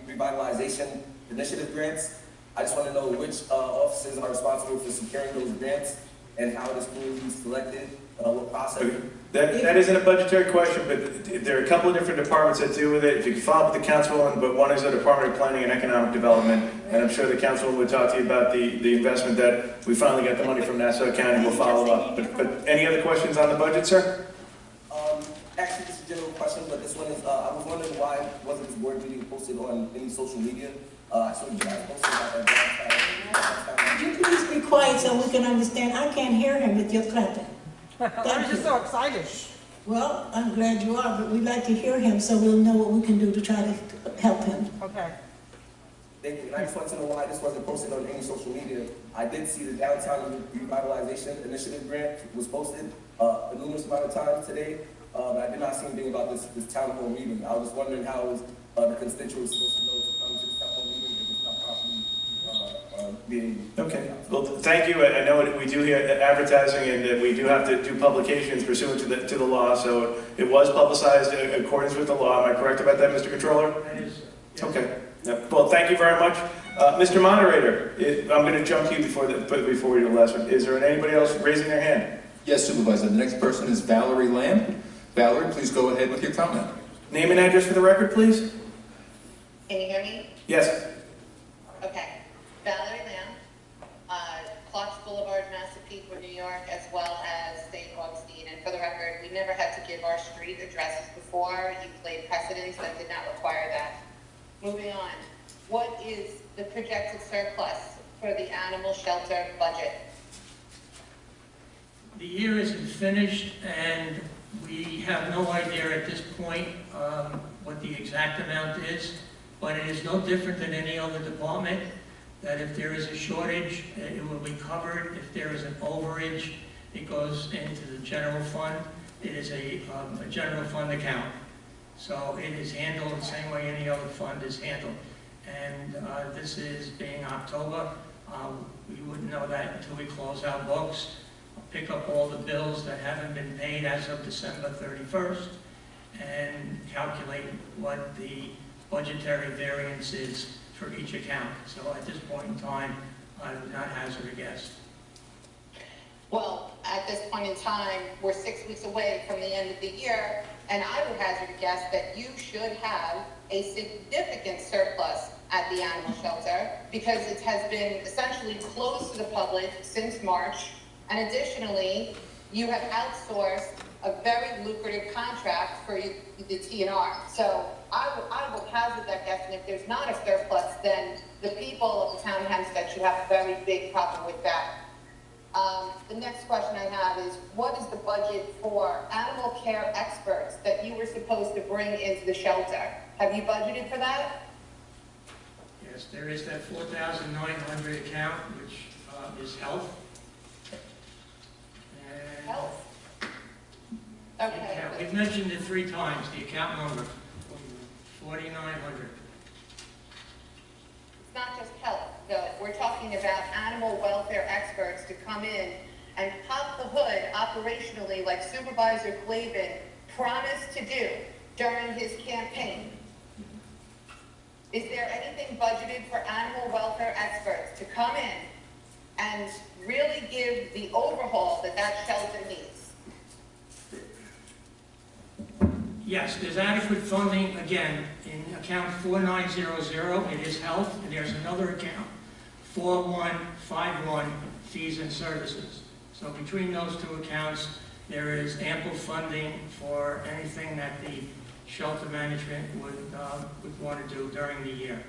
revitalization initiative grants? I just want to know which offices are responsible for securing those grants and how this will be selected, what process. That isn't a budgetary question, but there are a couple of different departments that deal with it. If you can follow up with the councilwoman, but one is the Department of Planning and Economic Development, and I'm sure the councilwoman would talk to you about the investment that we finally got the money from Nassau County. We'll follow up. But any other questions on the budget, sir? Actually, this is a general question, but this one is, I was wondering why wasn't this board meeting posted on any social media? I saw you guys posted about that. Could you please be quiet so we can understand? I can't hear him with your clapping. I'm just so excited. Well, I'm glad you are, but we'd like to hear him so we'll know what we can do to try to help him. Okay. Thank you. And I just want to know why this wasn't posted on any social media. I did see the Downtown Revitalization Initiative grant was posted a numerous amount of times today, but I did not see anything about this town hall meeting. I was wondering how was the constituents supposed to know to come to this town hall meeting if it's not properly being... Okay, well, thank you. I know we do hear advertising and that we do have to do publications pursuant to the law, so it was publicized in accordance with the law. Am I correct about that, Mr. Controller? That is, yes. Okay. Well, thank you very much. Mr. Moderator, I'm going to jump to you before we do the last one. Is there anybody else raising their hand? Yes, Supervisor. The next person is Valerie Lamb. Valerie, please go ahead with your comment. Name and address for the record, please. Can you hear me? Yes. Okay. Valerie Lamb, Clocks Boulevard, Massapequa, New York, as well as St. Augustine. And for the record, we never had to give our street addresses before. You played precedents that did not require that. Moving on, what is the projected surplus for the animal shelter budget? The year isn't finished, and we have no idea at this point what the exact amount is, but it is no different than any other department, that if there is a shortage, it will be covered. If there is an overage, it goes into the general fund. It is a general fund account. So it is handled the same way any other fund is handled. And this is being October. We wouldn't know that until we close our books, pick up all the bills that haven't been paid as of December 31st, and calculate what the budgetary variance is for each account. So at this point in time, I would not hazard a guess. Well, at this point in time, we're 6 weeks away from the end of the year, and I would hazard a guess that you should have a significant surplus at the animal shelter because it has been essentially closed to the public since March, and additionally, you have outsourced a very lucrative contract for the TNR. So I will hazard that guess, and if there's not a surplus, then the people of the town of Hempstead should have a very big problem with that. The next question I have is, what is the budget for animal care experts that you were supposed to bring into the shelter? Have you budgeted for that? Yes, there is that 4,900 account, which is health. And Health? Okay. we've mentioned it 3 times, the account number, 4,900. It's not just health, though. We're talking about animal welfare experts to come in and pop the hood operationally like Supervisor Clavin promised to do during his campaign. Is there anything budgeted for animal welfare experts to come in and really give the overhaul that that shelter needs? Yes, there's adequate funding, again, in account 4900, it is health, and there's another account, 4151, fees and services. So between those 2 accounts, there is ample funding for anything that the shelter management would want to do during the year.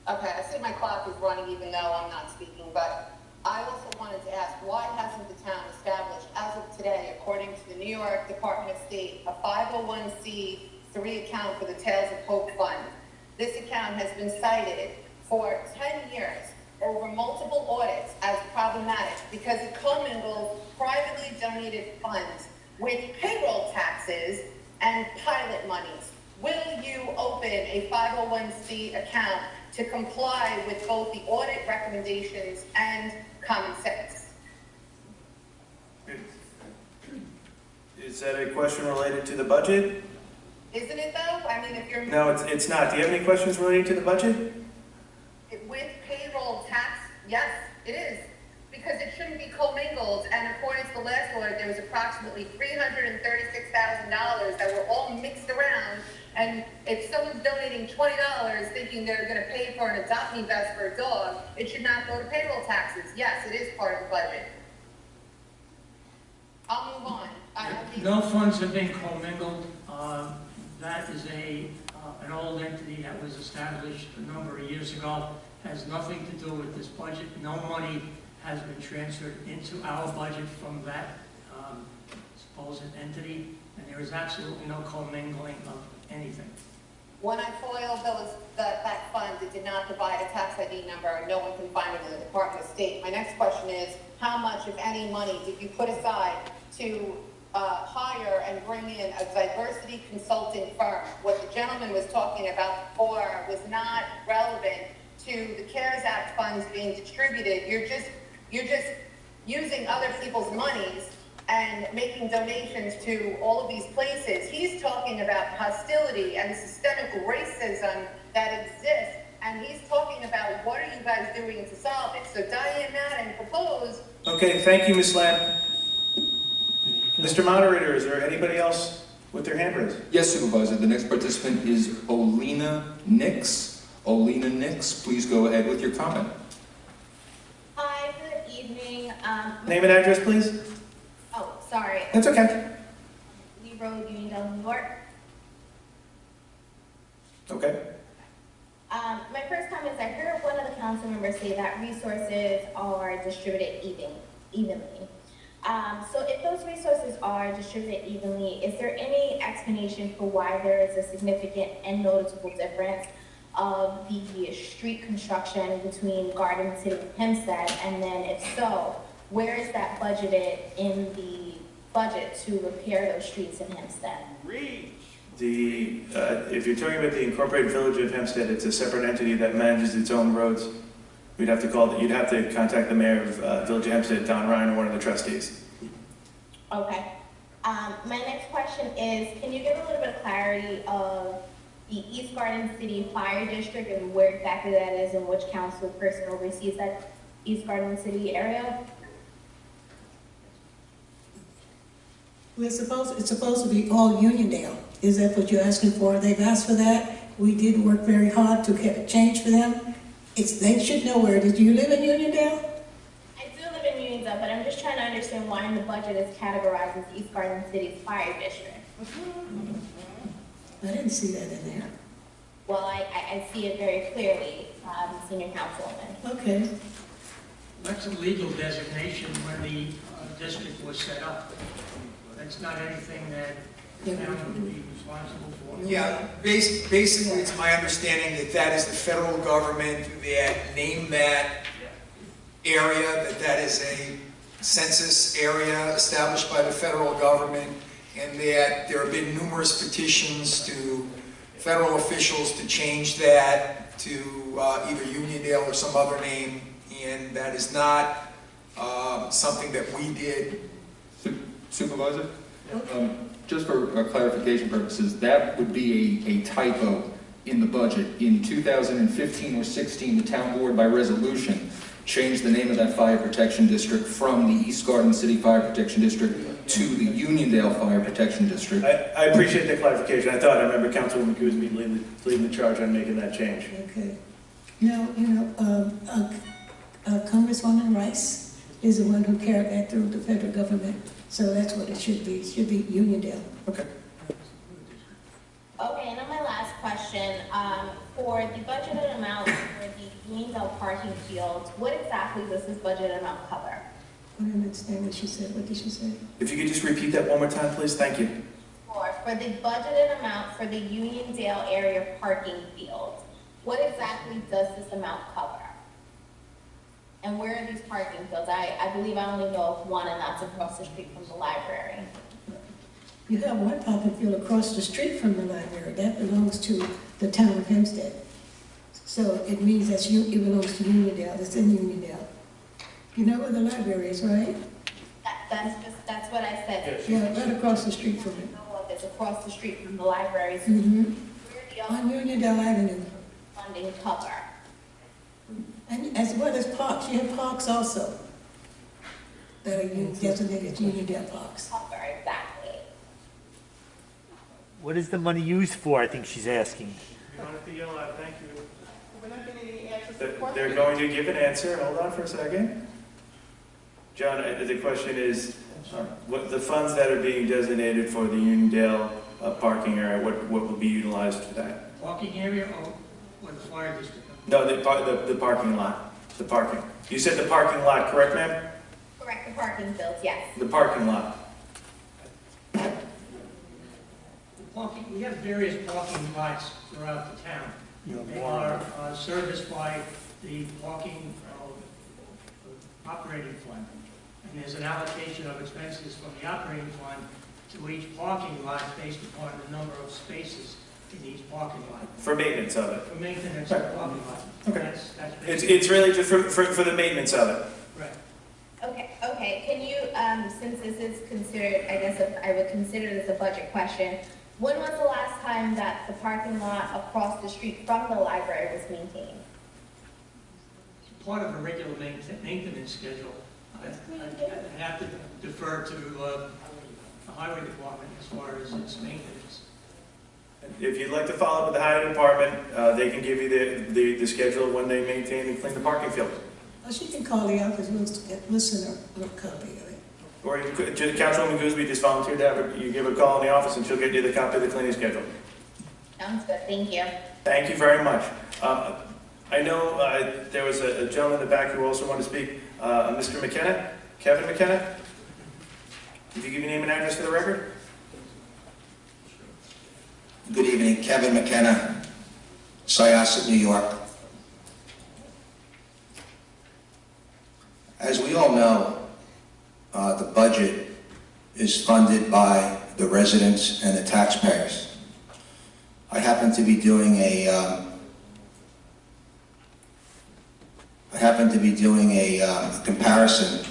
Okay, I see my clock is running even though I'm not speaking, but I also wanted to ask, why hasn't the town established, as of today, according to the New York Department of State, a 501c3 account for the Tales of Hope Fund? This account has been cited for 10 years over multiple audits as problematic because it commingles privately donated funds with payroll taxes and pilot monies. Will you open a 501c account to comply with both the audit recommendations and common sense? Is that a question related to the budget? Isn't it though? I mean, if you're... No, it's not. Do you have any questions relating to the budget? With payroll tax, yes, it is. Because it shouldn't be commingled, and according to the last audit, there was approximately $336,000 that were all mixed around, and if someone's donating $20 thinking they're going to pay for an adopt-me vest for a dog, it should not go to payroll taxes. Yes, it is part of the budget. I'll move on. No funds have been commingled. That is an old entity that was established a number of years ago. Has nothing to do with this budget. No money has been transferred into our budget from that supposed entity. And there was absolutely no commingling of anything. When I foiled that fund, it did not provide a tax ID number, and no one can find it in the Department of State. My next question is, how much, if any, money did you put aside to hire and bring in a diversity consulting firm? What the gentleman was talking about before was not relevant to the CARES Act funds being distributed. You're just using other people's monies and making donations to all of these places. He's talking about hostility and systemic racism that exists, and he's talking about what are you guys doing to solve it. So Diane Madden proposed. Okay, thank you, Ms. Lamb. Mr. Moderator, is there anybody else with their hand raised? Yes, Supervisor. The next participant is Olena Nix. Olena Nix, please go ahead with your comment. Hi, good evening. Name and address, please. Oh, sorry. That's okay. Lee Road, Uniondale, New York. Okay. My first comment is I heard one of the council members say that resources are distributed evenly. So if those resources are distributed evenly, is there any explanation for why there is a significant and noticeable difference of the street construction between Garden City and Hempstead? And then if so, where is that budgeted in the budget to repair those streets in Hempstead? If you're talking about the incorporated village of Hempstead, it's a separate entity that manages its own roads. You'd have to contact the mayor of Village of Hempstead, Don Ryan, or one of the trustees. Okay. My next question is, can you give a little bit of clarity of the East Garden City Fire District and where exactly that is and which council person oversees that East Garden City area? It's supposed to be all Uniondale. Is that what you're asking for? They've asked for that. We did work very hard to get a change for them. They should know where it is. Do you live in Uniondale? I do live in Uniondale, but I'm just trying to understand why in the budget it's categorized as East Garden City's fire district. I didn't see that in there. Well, I see it very clearly, Senior Councilwoman. Okay. That's a legal designation when the district was set up. That's not anything that the town would be responsible for. Yeah, basically, it's my understanding that that is the federal government that named that area, that is a census area established by the federal government, and that there have been numerous petitions to federal officials to change that to either Uniondale or some other name, and that is not something that we did. Supervisor? Just for clarification purposes, that would be a typo in the budget. In 2015 or 16, the town board by resolution changed the name of that fire protection district from the East Garden City Fire Protection District to the Uniondale Fire Protection District. I appreciate the clarification. I remember Councilwoman Kuzmi leading the charge on making that change. Okay. Now, Congresswoman Rice is the one who carried that through the federal government. So that's what it should be. It should be Uniondale. Okay. Okay, and then my last question, for the budgeted amount for the Uniondale parking field, what exactly does this budgeted amount cover? I didn't understand what she said. What did she say? If you could just repeat that one more time, please. Thank you. For the budgeted amount for the Uniondale area parking field, what exactly does this amount cover? And where are these parking fields? I believe I only know of one, and that's across the street from the library. You have one parking field across the street from the library. That belongs to the town of Hempstead. So it means that it belongs to Uniondale. It's in Uniondale. You know where the library is, right? That's what I said. Yeah, right across the street from it. It's across the street from the library. Mm-hmm. On Uniondale Avenue. Funding cover. And as well as parks, you have parks also that are designated Uniondale parks. Cover, exactly. What is the money used for, I think she's asking. You don't have to yell out, thank you. We're not getting any answers to the question. They're going to give an answer. Hold on for a second. John, the question is, what the funds that are being designated for the Uniondale parking area, what will be utilized for that? Parking area or the fire district? No, the parking lot. The parking. You said the parking lot, correct, ma'am? Correct, the parking fields, yes. The parking lot. parking, we have various parking lots throughout the town. They are serviced by the parking operating fund. And there's an allocation of expenses from the operating fund to each parking lot based upon the number of spaces in each parking lot. For maintenance of it. For maintenance of the parking lot. Okay. That's It's really just for the maintenance of it. right. Okay, can you, since this is considered, I guess I would consider this a budget question, when was the last time that the parking lot across the street from the library was maintained? Part of a regular maintenance schedule. I have to defer to the highway department as far as its maintenance. If you'd like to follow up with the highway department, they can give you the schedule of when they maintain and clean the parking field. Well, she can call the office, we'll listen or a copy of it. Or you could, Councilwoman Gooseby just volunteered to have her, you give a call in the office and she'll get you the copy of the cleaning schedule. Sounds good, thank you. Thank you very much. I know there was a gentleman in the back who also wanted to speak, Mr. McKenna, Kevin McKenna. Did you give your name and address for the record? Good evening, Kevin McKenna, Syosset, New York. As we all know, the budget is funded by the residents and the taxpayers. I happen to be doing a comparison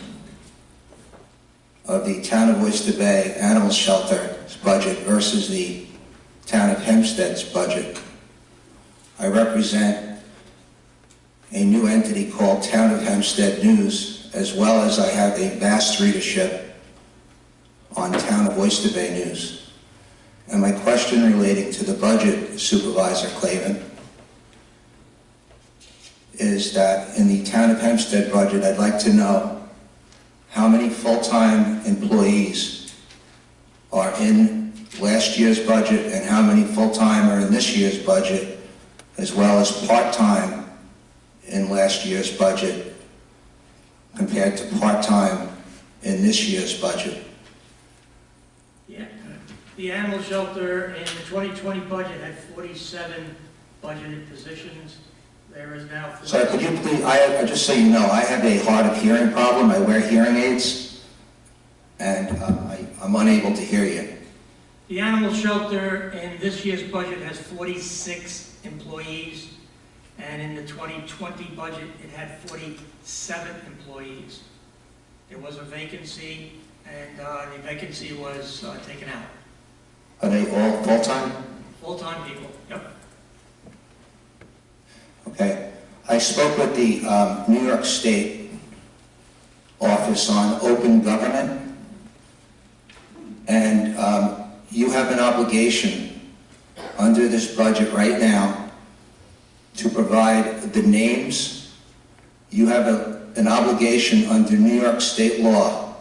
of the town of Oyster Bay Animal Shelter's budget versus the town of Hempstead's budget. I represent a new entity called Town of Hempstead News, as well as I have a vast readership on Town of Oyster Bay News. And my question relating to the budget, Supervisor Clavin, is that in the Town of Hempstead budget, I'd like to know how many full-time employees are in last year's budget and how many full-time are in this year's budget, as well as part-time in last year's budget compared to part-time in this year's budget. Yeah. The animal shelter in the 2020 budget had 47 budgeted positions. There is now 40. Sorry, could you please, just so you know, I have a hard of hearing problem. I wear hearing aids, and I'm unable to hear you. The animal shelter in this year's budget has 46 employees, and in the 2020 budget, it had 47 employees. There was a vacancy, and the vacancy was taken out. Are they all full-time? Full-time people, yep. Okay. I spoke with the New York State Office on Open Government, and you have an obligation under this budget right now to provide the names. You have an obligation under New York State law,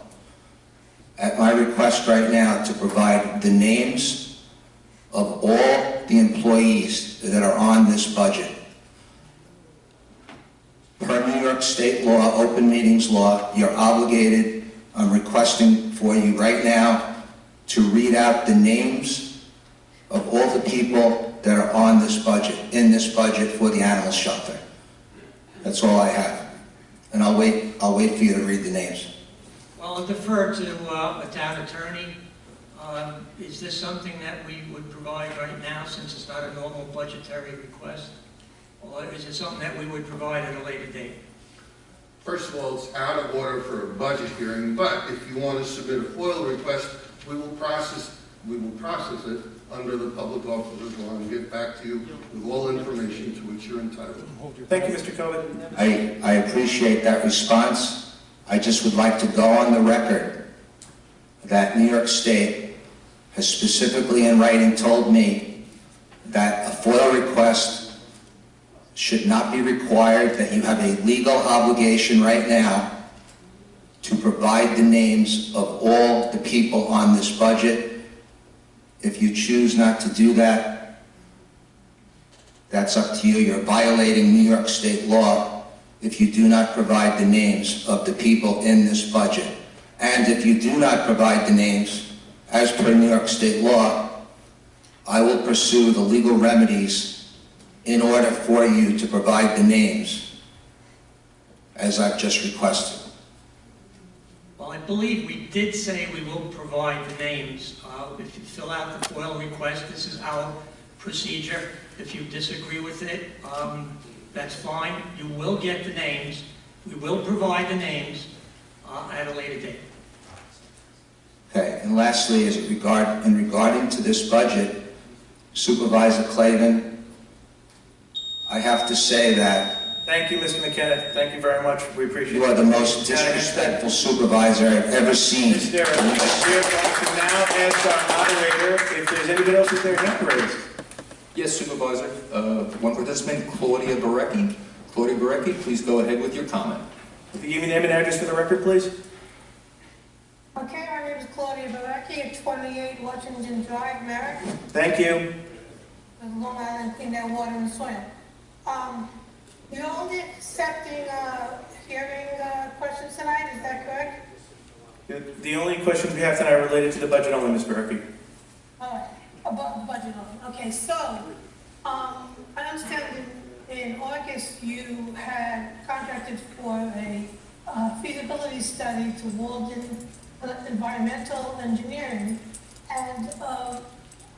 at my request right now, to provide the names of all the employees that are on this budget. Per New York State law, open meetings law, you're obligated, I'm requesting for you right now to read out the names of all the people that are on this budget, in this budget for the animal shelter. That's all I have. And I'll wait for you to read the names. Well, I'll defer to a town attorney. Is this something that we would provide right now, since it's not a normal budgetary request? Or is it something that we would provide at a later date? First of all, it's out of order for a budget hearing, but if you want to submit a FOIL request, we will process it under the public officers law and get back to you with all information to which you're entitled. Thank you, Mr. Cohen. I appreciate that response. I just would like to go on the record that New York State has specifically in writing told me that a FOIL request should not be required, that you have a legal obligation right now to provide the names of all the people on this budget. If you choose not to do that, that's up to you. You're violating New York State law if you do not provide the names of the people in this budget. And if you do not provide the names, as per New York State law, I will pursue the legal remedies in order for you to provide the names as I've just requested. Well, I believe we did say we will provide the names. If you fill out the FOIL request, this is our procedure. If you disagree with it, that's fine. You will get the names. We will provide the names at a later date. Okay, and lastly, regarding to this budget, Supervisor Clavin, I have to say that Thank you, Mr. McKenna. Thank you very much. We appreciate it. you are the most disrespectful supervisor I've ever seen. Mr. Chair, we're going to now ask our moderator if there's anybody else with their hand raised. Yes, Supervisor. One participant, Claudia Barecki. Claudia Barecki, please go ahead with your comment. If you give me name and address for the record, please. Okay, my name is Claudia Barecki at 28 Washington Drive, Merrick. Thank you. Long Island Clean Air, Water and Soil. You're only accepting hearing questions tonight, is that correct? The only questions we have tonight are related to the budget only, Ms. Barecki. All right, about the budget only. Okay, so I understand in August you had contracted for a feasibility study to Walden Environmental Engineering, and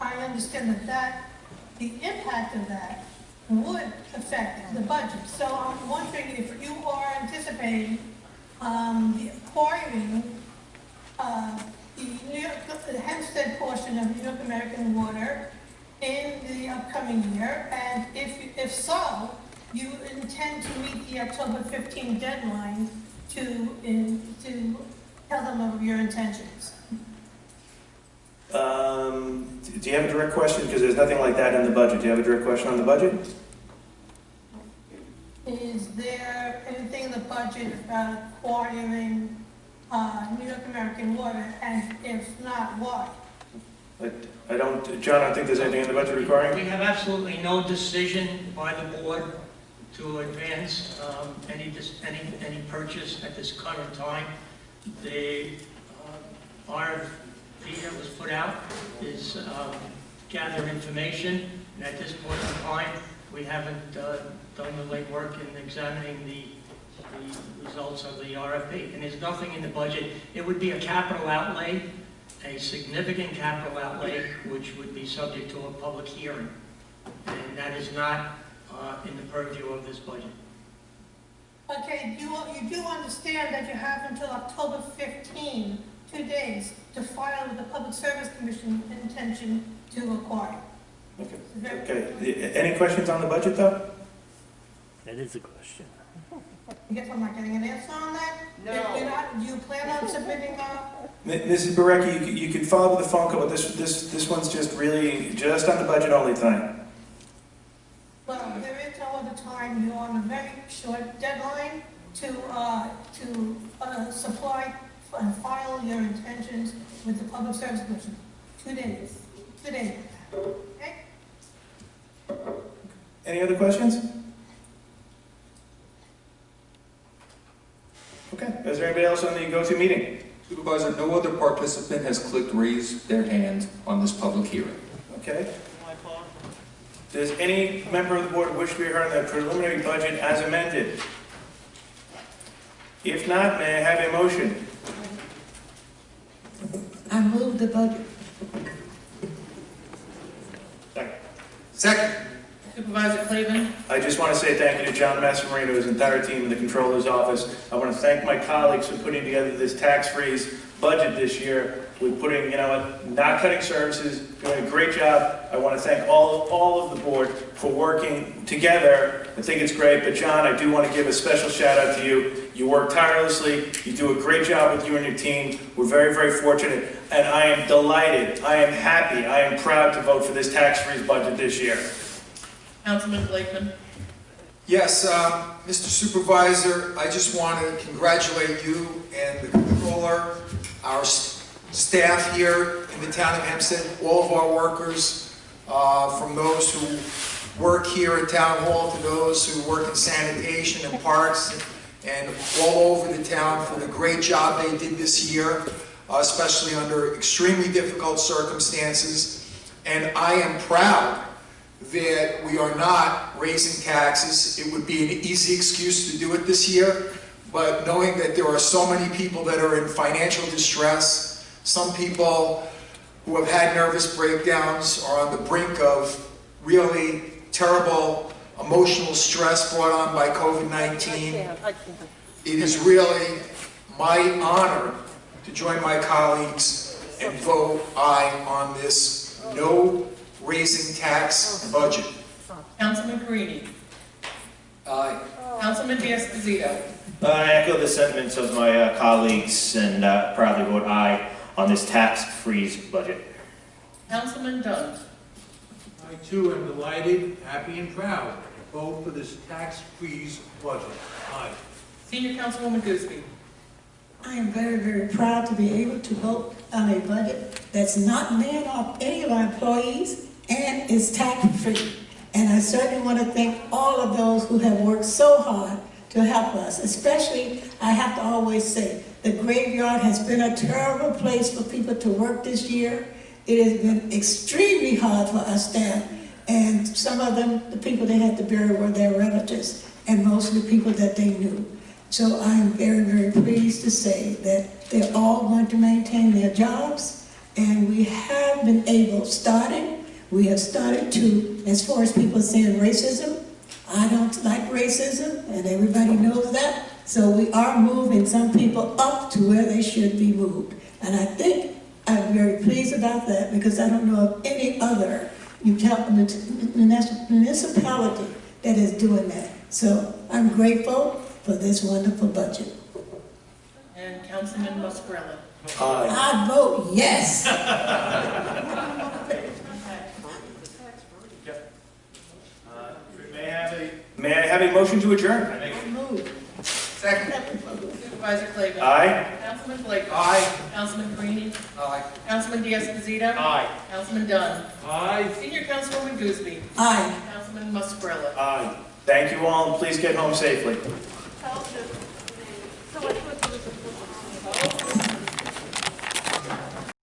I understand that the impact of that would affect the budget. So I'm wondering if you are anticipating acquiring the Hempstead portion of New York American Water in the upcoming year, and if so, you intend to meet the October 15 deadline to tell them of your intentions. Do you have a direct question? Because there's nothing like that in the budget. Do you have a direct question on the budget? Is there anything in the budget about acquiring New York American Water, and if not, why? I don't, John, I don't think there's anything in the budget requiring. We have absolutely no decision by the board to advance any purchase at this current time. The RFP that was put out is gather information, and at this point in time, we haven't done the legwork in examining the results of the RFP. And there's nothing in the budget. It would be a capital outlay, a significant capital outlay, which would be subject to a public hearing. And that is not in the purview of this budget. Okay, you do understand that you have until October 15, 2 days, to file with the Public Service Commission intention to acquire. Okay. Any questions on the budget, though? That is a question. I guess I'm not getting an answer on that? No. Do you plan on submitting Mrs. Barecki, you can follow with the phone call, but this one's just really just on the budget only tonight. Well, there is no other time. You're on a very short deadline to supply and file your intentions with the Public Service Commission. 2 days. 2 days. Okay? Any other questions? Okay. Is there anybody else on the go-to meeting? Supervisor, no other participant has clicked raise their hand on this public hearing. Okay. Does any member of the board wish to be heard on the preliminary budget as amended? If not, may I have a motion? I move the budget. Second. Supervisor Clavin? I just want to say thank you to John Massimorino, his entire team in the Controller's Office. I want to thank my colleagues for putting together this tax-freeze budget this year. We're putting, not cutting services, doing a great job. I want to thank all of the board for working together. I think it's great, but John, I do want to give a special shout out to you. You work tirelessly. You do a great job with you and your team. We're very, very fortunate, and I am delighted. I am happy. I am proud to vote for this tax-freeze budget this year. Councilman Blakeman? Yes, Mr. Supervisor, I just want to congratulate you and the Controller, our staff here in the town of Hempstead, all of our workers, from those who work here at Town Hall to those who work in sanitation and parks and all over the town for the great job they did this year, especially under extremely difficult circumstances. And I am proud that we are not raising taxes. It would be an easy excuse to do it this year, but knowing that there are so many people that are in financial distress, some people who have had nervous breakdowns are on the brink of really terrible emotional stress brought on by COVID-19. It is really my honor to join my colleagues and vote aye on this no raising tax budget. Councilman Carini. Aye. Councilman D'Esposito. I echo the sentiments of my colleagues and proudly vote aye on this tax freeze budget. Councilman Dunn. I too am delighted, happy and proud to vote for this tax freeze budget. Aye. Senior Councilwoman Gooseby. I am very, very proud to be able to vote on a budget that's not laying off any of our employees and is tax-free. And I certainly want to thank all of those who have worked so hard to help us. Especially, I have to always say, the graveyard has been a terrible place for people to work this year. It has been extremely hard for our staff. And some of them, the people they had to bury were their relatives, and mostly people that they knew. So I am very, very pleased to say that they're all going to maintain their jobs, and we have been able, we have started to, as far as people saying racism, I don't like racism, and everybody knows that, so we are moving some people up to where they should be moved. And I think I'm very pleased about that, because I don't know of any other municipality that is doing that. So I'm grateful for this wonderful budget. And Councilman Muscarella. I vote yes. May I have a motion to adjourn? Second. Supervisor Clayton. Aye. Councilman Blake. Aye. Councilman Carini. Aye. Councilman D'Esposito. Aye. Councilman Dunn. Aye. Senior Councilwoman Gooseby. Aye. Councilman Muscarella. Aye. Thank you all, and please get home safely.